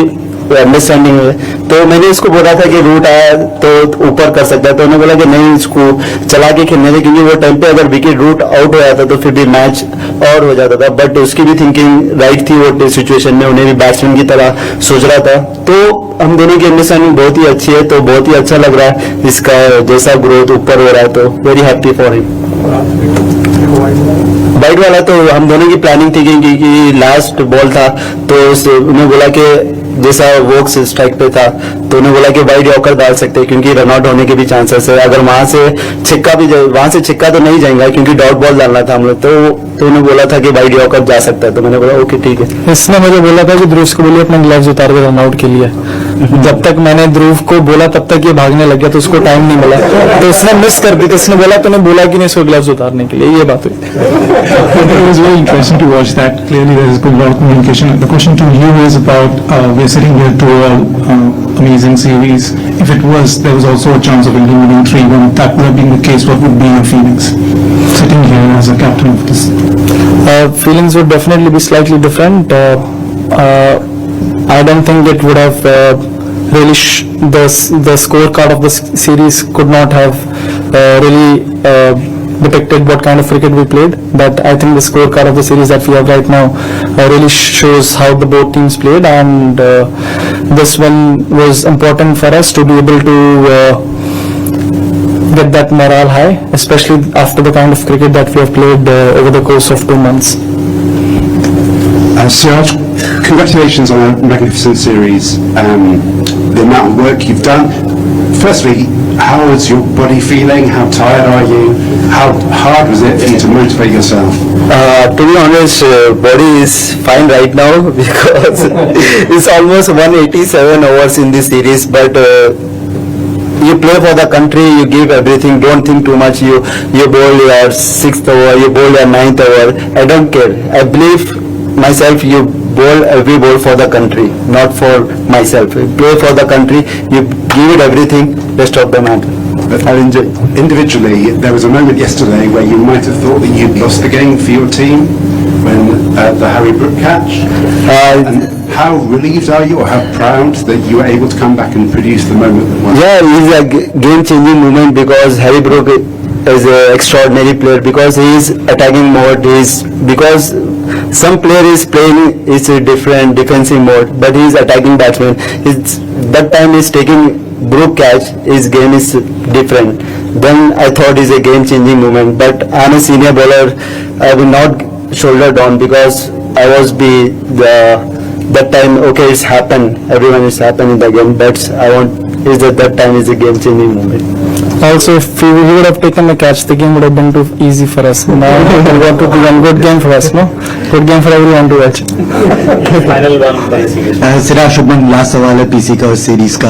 अंडरस्टैंडिंग है। तो मैंने इसको बोला था कि रूट आया तो ऊपर कर सकता है, तो उन्होंने बोला कि नहीं इसको चला के खेलने थे, क्योंकि वो टाइम पे अगर विकेट रूट आउट हो जाता तो फिर भी मैच और हो जाता था। बट उसकी भी थिंकिंग राइट थी वो सिचुएशन में, उन्हें भी बैट्समैन की तरह सोच रहा था। तो हम दोनों की अंडरस्टैंडिंग बहुत ही अच्छी है, तो बहुत ही अच्छा लग रहा है इसका जैसा ग्रोथ ऊपर हो रहा है, तो very happy for him. Wide वाला तो हम दोनों की प्लानिंग थी, क्योंकि लास्ट बॉल था तो उन्हें बोला कि जैसा वोक्स स्ट्राइक पे था तो उन्हें बोला कि वाइड यॉर्कर डाल सकते हैं, क्योंकि रन आउट होने के भी चांसेस है, अगर वहां से छिक्का भी वहां से छिक्का तो नहीं जाएगा, क्योंकि डॉट बॉल डालना था हम लोग, तो उन्हें बोला था कि वाइड यॉर्कर जा सकता है, तो मैंने बोला ओके ठीक है। इसने मुझे बोला था कि ध्रुव को बोलिए अपने ग्लव्स उतार के रन आउट के लिए। जब तक मैंने ध्रुव को बोला तब तक ये भागने लग गया, तो उसको टाइम नहीं मिला, तो उसने मिस कर दी, तो उसने बोला तूने बोला कि नहीं इसको ग्लव्स उतारने के लिए, ये बात हुई। It was very interesting to watch that. Clearly, there is a lot of communication. The question to you is about we're sitting here to amazing series. If it was, there was also a chance of India winning 3-1. If that would have been the case, what would be your feelings sitting here as a captain of this? Feelings would definitely be slightly different. I don't think it would have really the scorecard of the series could not have really depicted what kind of cricket we played, but I think the scorecard of the series that we have right now really shows how the both teams played, and this one was important for us to be able to get that morale high, especially after the kind of cricket that we have played over the course of 2 months. Siraj, congratulations on a magnificent series. The amount of work you've done. Firstly, how is your body feeling? How tired are you? How hard was it for you to motivate yourself? To be honest, body is fine right now because it's almost 187 hours in this series, but you play for the country, you give everything, don't think too much. You bowl your 6th over, you bowl your 9th over, I don't care. I believe myself, you bowl every ball for the country, not for myself. You play for the country, you give it everything, rest of the matter. I'll enjoy. Individually, there was a moment yesterday where you might have thought that you'd lost the game for your team when the Harry Brook catch. And how relieved are you, or how proud that you were able to come back and produce the moment that won? Yeah, it's a game-changing moment because Harry Brook is an extraordinary player, because he is attacking mode, because some player is playing is a different defensive mode, but he is attacking batsman. That time he's taking Brook catch, his game is different. Then I thought it's a game-changing moment, but I'm a senior bowler, I will not shoulder down, because I was that time, okay, it's happened, everyone is happening in the game, but I want is that time is a game-changing moment. Also, if we would have taken the catch, the game would have been too easy for us. Now it would have been a good game for us, no? Good game for everyone to watch. Final one Siraj Shubman, last सवाल है पीसी का और सीरीज का।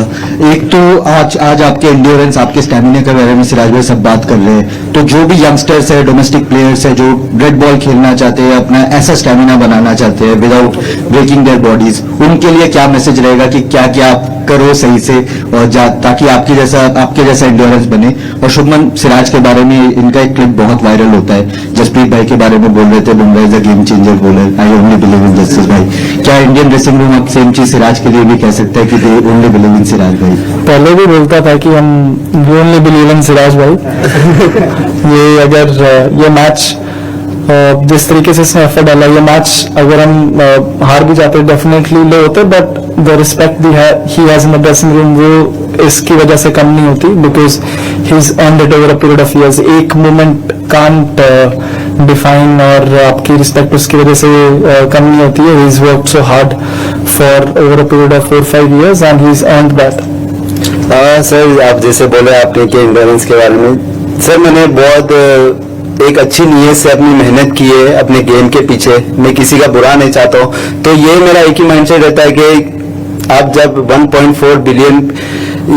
एक तो आज आपके एंड्योरेंस, आपके स्टैमिना के बारे में सिराज भाई सब बात कर रहे हैं, तो जो भी यंगस्टर्स है, डोमेस्टिक प्लेयर्स है, जो रेड बॉल खेलना चाहते हैं, अपना ऐसा स्टैमिना बनाना चाहते हैं विदाउट ब्रेकिंग देयर बॉडीज, उनके लिए क्या मैसेज रहेगा कि क्या क्या आप करो सही से और ताकि आपके जैसा एंड्योरेंस बने। और शुभमन सिराज के बारे में इनका एक क्लिप बहुत वायरल होता है, जसप्रीत भाई के बारे में बोल रहे थे, Bumrah is a game changer bowler, I only believe in justice भाई। क्या इंडियन ड्रेसिंग रूम अब सेम चीज सिराज के लिए भी कह सकते हैं कि they only believe in Siraj भाई? पहले भी बोलता था कि हम ओनली बिलीव इन सिराज भाई। ये अगर ये मैच जिस तरीके से इसने एफर्ट डाला, ये मैच अगर हम हार भी जाते डेफिनेटली ले होते, but the respect he has in the dressing room वो इसकी वजह से कम नहीं होती, because he is earned it over a period of years. एक मोमेंट कांट डिफाइन और आपकी रिस्पेक्ट उसकी वजह से कम नहीं होती है। He is worked so hard for over a period of 4-5 years and he is earned that. Sir आप जैसे बोले आपने कि एंड्योरेंस के बारे में, सर मैंने बहुत एक अच्छी नीयत से अपनी मेहनत की है अपने गेम के पीछे, मैं किसी का बुरा नहीं चाहता हूँ। तो ये मेरा एक ही माइंडसेट रहता है कि आप जब 1.4 बिलियन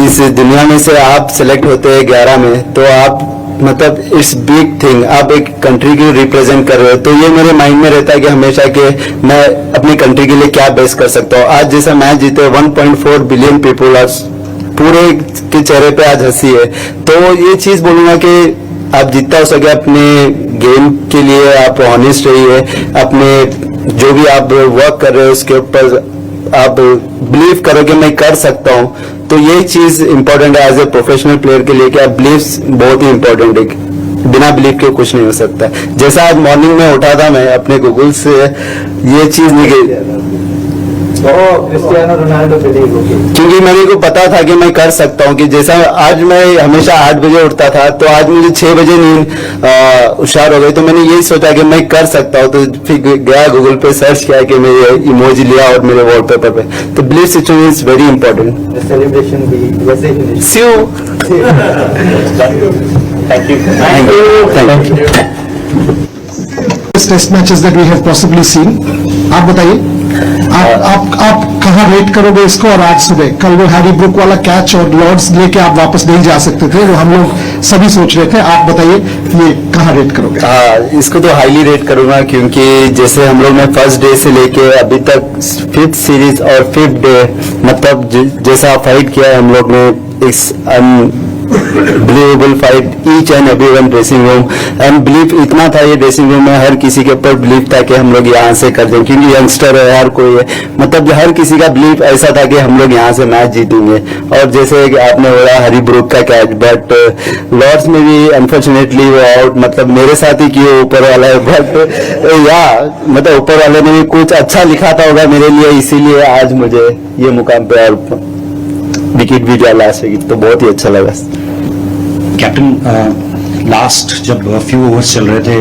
इस दुनिया में से आप सिलेक्ट होते हैं 11 में, तो आप मतलब इट्स बिग थिंग, आप एक कंट्री को रिप्रेजेंट कर रहे हो। तो ये मेरे माइंड में रहता है कि हमेशा कि मैं अपनी कंट्री के लिए क्या बेस्ट कर सकता हूँ। आज जैसा मैच जीते 1.4 बिलियन पीपल, आज पूरे के चेहरे पे आज हंसी है। तो ये चीज बोलूंगा कि आप जितना हो सके अपने गेम के लिए आप ऑनेस्ट रहिए, अपने जो भी आप वर्क कर रहे हो उसके ऊपर आप बिलीव करो कि मैं कर सकता हूं। तो यही चीज इंपॉर्टेंट है एज ए प्रोफेशनल प्लेयर के लिए कि आप बिलीव्स बहुत ही इंपॉर्टेंट है, बिना बिलीव के कुछ नहीं हो सकता। जैसा आज मॉर्निंग में उठा था मैं अपने गूगल से ये चीज निकली, क्रिस्टियानो रोनाल्डो क्योंकि मेरे को पता था कि मैं कर सकता हूं। कि जैसा आज मैं हमेशा 8 बजे उठता था, तो आज मुझे 6 बजे नींद हुशार हो गई, तो मैंने यही सोचा कि मैं कर सकता हूं। तो फिर गया गूगल पे सर्च किया कि मैं ये इमोजी लिया और मेरे वॉलपेपर पे। तो believe situation is very important. Celebration भी वैसे ही thank you. Test matches that we have possibly seen, आप बताइए आप कहाँ रेट करोगे इसको? और आज सुबह कल वो हैरी ब्रुक वाला कैच और लॉर्ड्स लेके आप वापस नहीं जा सकते थे, वो हम लोग सभी सोच रहे थे, आप बताइए ये कहाँ रेट करोगे? हाँ, इसको तो हाईली रेट करूंगा, क्योंकि जैसे हम लोग ने फर्स्ट डे से लेके अभी तक 5th सीरीज और 5th डे मतलब जैसा फाइट किया है हम लोग ने, it's unbelievable fight each and every one dressing room. And believe इतना था ये ड्रेसिंग रूम में, हर किसी के ऊपर बिलीव था कि हम लोग यहाँ से कर दें, क्योंकि यंगस्टर है हर कोई है, मतलब हर किसी का बिलीव ऐसा था कि हम लोग यहाँ से मैच जीतेंगे। और जैसे कि आपने बोला हैरी ब्रुक का कैच, बट लॉर्ड्स में भी अनफॉर्चुनेटली वो आउट मतलब मेरे साथ ही किए ऊपर वाला है, बट या मतलब ऊपर वाले ने भी कुछ अच्छा लिखा था होगा मेरे लिए, इसीलिए आज मुझे ये मुकाम पे और विकेट भी जो लास्ट विकेट, तो बहुत ही अच्छा लगा। कैप्टन लास्ट जब फ्यू ओवर्स चल रहे थे,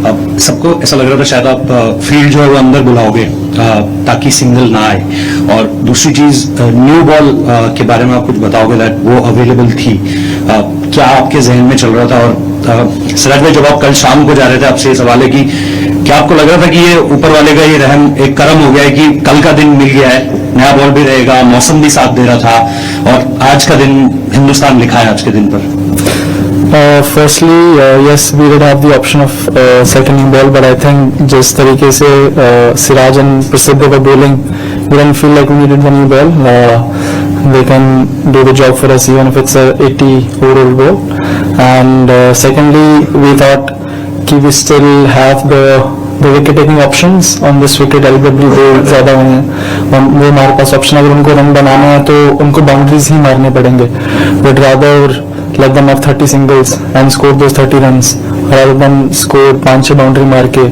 अब सबको ऐसा लग रहा था शायद आप फील्ड जो है वो अंदर बुलाओगे ताकि सिंगल ना आए। और दूसरी चीज न्यू बॉल के बारे में आप कुछ बताओगे दैट वो अवेलेबल थी, क्या आपके जहन में चल रहा था? और सिराज भाई जब आप कल शाम को जा रहे थे, आपसे ये सवाल है कि क्या आपको लग रहा था कि ये ऊपर वाले का ये रहम एक करम हो गया है कि कल का दिन मिल गया है, नया बॉल भी रहेगा, मौसम भी साथ दे रहा था और आज का दिन हिंदुस्तान लिखा है आज के दिन पर? Firstly, yes, we did have the option of second ball, but I think जिस तरीके से सिराज and प्रसिद्ध were bowling, we didn't feel like we needed the new ball. They can do the job for us even if it's a 80 overall ball. And secondly, we thought कि we still have the wicket taking options on this wicket. LBW वो ज़्यादा हुए हैं, वो हमारे पास ऑप्शन, अगर उनको रन बनाना है तो उनको बाउंड्रीज ही मारने पड़ेंगे, but rather let them have 30 singles and score those 30 runs rather than score 5-6 boundary मार के।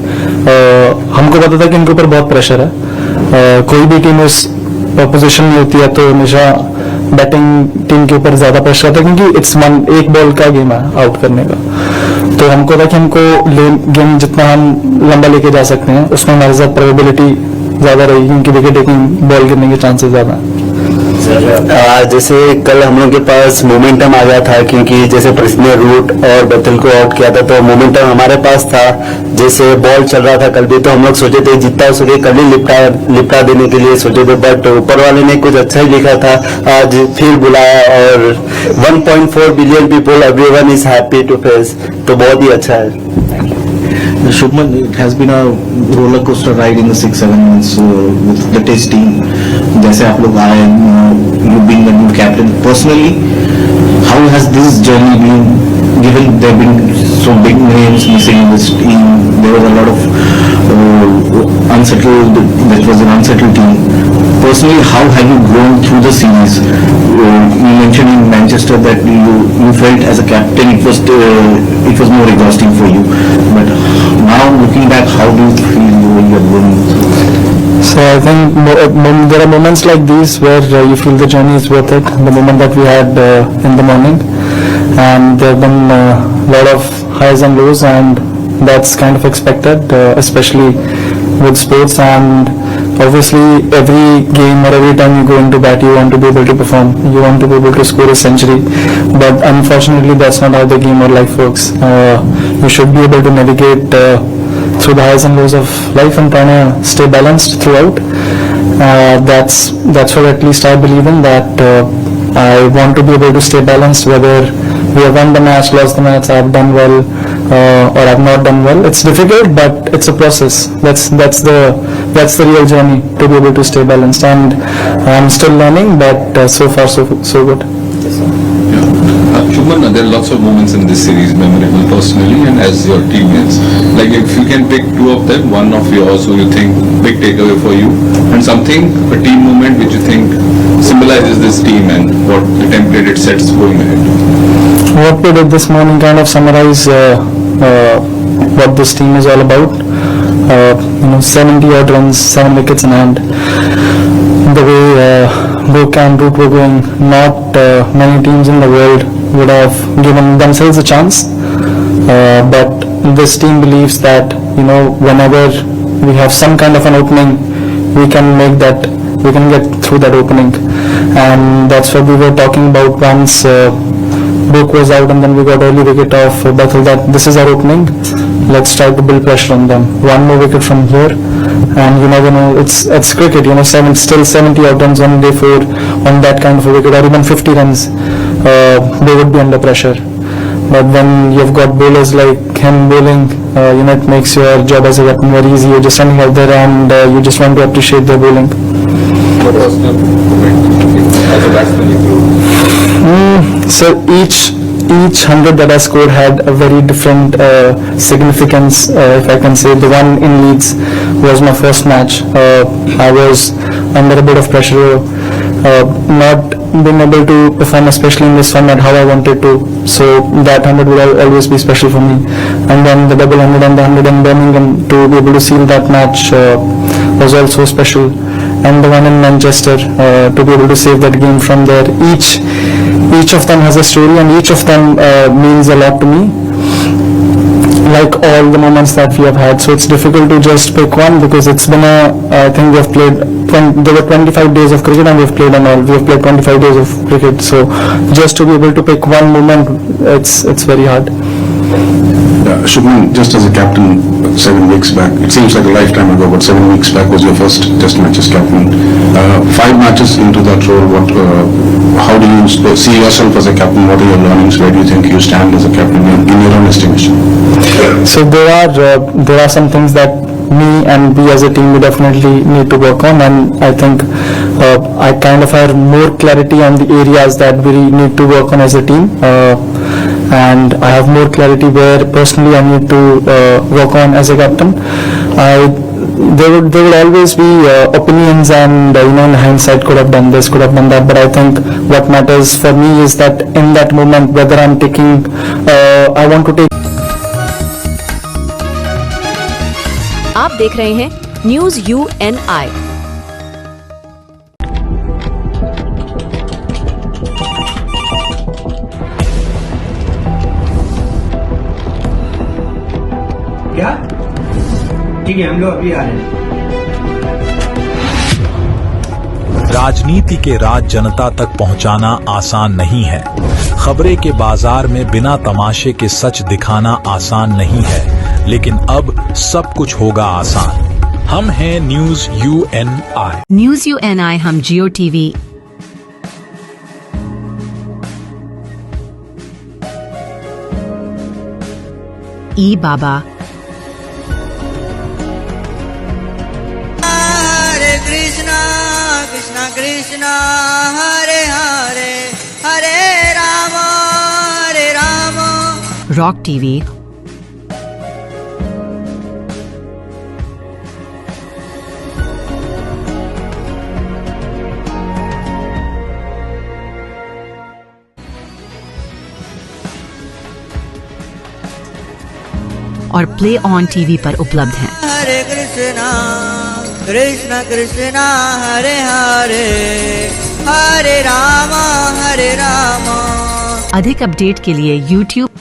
हमको पता था कि इनके ऊपर बहुत प्रेशर है, कोई भी टीम उस पोजीशन में होती है तो हमेशा बैटिंग टीम के ऊपर ज्यादा प्रेशर आता है, क्योंकि इट्स एक बॉल का गेम है आउट करने का। तो हमको था कि हमको गेम जितना हम लंबा लेके जा सकते हैं उसमें हमारे साथ प्रोबेबिलिटी ज्यादा रहेगी, क्योंकि विकेट टेकिंग बॉल गिरने के चांसेस ज्यादा हैं। जैसे कल हम लोग के पास मोमेंटम आ गया था, क्योंकि जैसे प्रसिद्ध ने रूट और बतल को आउट किया था, तो मोमेंटम हमारे पास था। जैसे बॉल चल रहा था कल भी, तो हम लोग सोचे थे जितना हो सके कल ही लिपटा देने के लिए सोचे थे, बट ऊपर वाले ने कुछ अच्छा ही लिखा था, आज फिर बुलाया और 1.4 billion people everyone is happy to face, तो बहुत ही अच्छा है। Shubman, it has been a roller coaster ride in the 6-7 months with the test team. जैसे आप लोग आए, you being the new captain personally, how has this journey been? Given there have been so big names missing in this team, there was a lot of unsettled. That was an unsettled team. Personally, how have you grown through the series? You mentioned in Manchester that you felt as a captain it was more exhausting for you. But now looking back, how do you feel when you are going through? So I think there are moments like these where you feel the journey is worth it. The moment that we had in the morning, and there have been a lot of highs and lows, and that's kind of expected, especially with sports. And obviously every game or every time you go into bat, you want to be able to perform, you want to be able to score a century, but unfortunately that's not how the game or life works. You should be able to navigate through the highs and lows of life and trying to stay balanced throughout. That's what at least I believe in, that I want to be able to stay balanced, whether we have won the match, lost the match, I have done well, or I have not done well. It's difficult, but it's a process. That's the real journey, to be able to stay balanced, and I'm still learning, but so far so good. Shubman, there are lots of moments in this series memorable personally and as your teammates. Like if you can pick two of them, one of yours who you think big takeaway for you, and something, a team moment which you think symbolizes this team and what the template it sets going ahead. What we did this morning kind of summarize what this team is all about. 70 odd runs, 7 wickets in hand. The way Brooke and Root were going, not many teams in the world would have given themselves a chance. But this team believes that whenever we have some kind of an opening, we can get through that opening, and that's what we were talking about once Brooke was out and then we got early wicket of Bethel, that this is our opening, let's try to build pressure on them. One more wicket from here, and you never know, it's cricket, still 70 odd runs on day 4 on that kind of a wicket, or even 50 runs, they would be under pressure. But when you've got bowlers like him bowling, it makes your job as a captain very easy. You're just standing out there and you just want to appreciate their bowling. What was the moment as a batsman you threw? So each 100 that I scored had a very different significance, if I can say. The one in Leeds was my first match. I was under a bit of pressure, not being able to perform, especially in this format, how I wanted to. So that 100 will always be special for me. And then the double 100 and the 100 in Birmingham, to be able to seal that match was also special. And the one in Manchester, to be able to save that game from there. Each of them has a story, and each of them means a lot to me, like all the moments that we have had. So it's difficult to just pick one, because it's been I think we have played, there were 25 days of cricket and we have played 25 days of cricket. So just to be able to pick one moment, it's very hard. Shubman, just as a captain 7 weeks back, it seems like a lifetime ago, but 7 weeks back was your first test match as captain. 5 matches into that role, how do you see yourself as a captain? What are your learnings? Where do you think you stand as a captain in your own estimation? So there are some things that me and we as a team we definitely need to work on, and I think I kind of have more clarity on the areas that we need to work on as a team, and I have more clarity where personally I need to work on as a captain. There will always be opinions, and in hindsight could have done this, could have done that, but I think what matters for me is that in that moment, whether I'm taking I want to take. आप देख रहे हैं न्यूज UNI। क्या? ठीक है, हम लोग अभी आ रहे हैं। राजनीति के राज जनता तक पहुंचाना आसान नहीं है। खबरें के बाजार में बिना तमाशे के सच दिखाना आसान नहीं है, लेकिन अब सब कुछ होगा आसान। हम हैं न्यूज UNI। न्यूज UNI, हम जियो टीवी। ई बाबा। Hare Krishna, Krishna Krishna, Hare rock TV और प्ले ऑन टीवी पर उपलब्ध हैं। हरे कृष्णा कृष्ण कृष्णा हरे हरे हरे रामा हरे रामा। अधिक अपडेट के लिए YouTube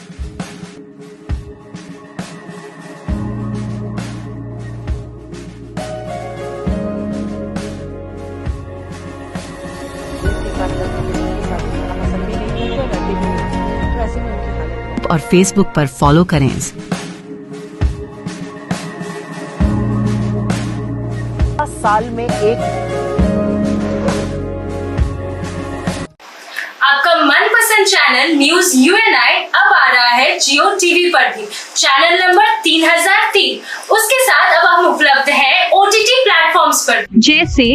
और Facebook पर फॉलो करें। साल में एक आपका मनपसंद चैनल न्यूज UNI अब आ रहा है जियो टीवी पर भी। चैनल नंबर 3003 उसके साथ अब हम उपलब्ध हैं OTT प्लेटफॉर्म्स पर जैसे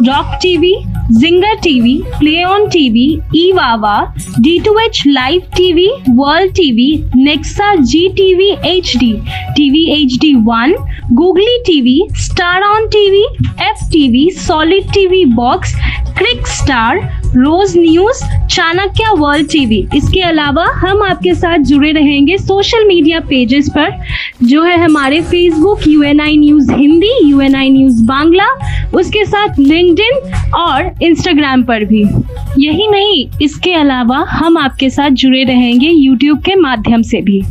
Rock TV, Zinger TV, Play On TV, ईवावा, D2H Live TV, World TV, Nexa GTV HD, TV HD1, Googly TV, Star On TV, FTV, Solid TV Box, Cric Star, रोज न्यूज, चाणक्य वर्ल्ड टीवी। इसके अलावा हम आपके साथ जुड़े रहेंगे सोशल मीडिया पेजेस पर, जो है हमारे Facebook UNI news Hindi, UNI news Bangla, उसके साथ लिंक्डइन और इंस्टाग्राम पर भी। यही नहीं, इसके अलावा हम आपके साथ जुड़े रहेंगे यूट्यूब के माध्यम से भी।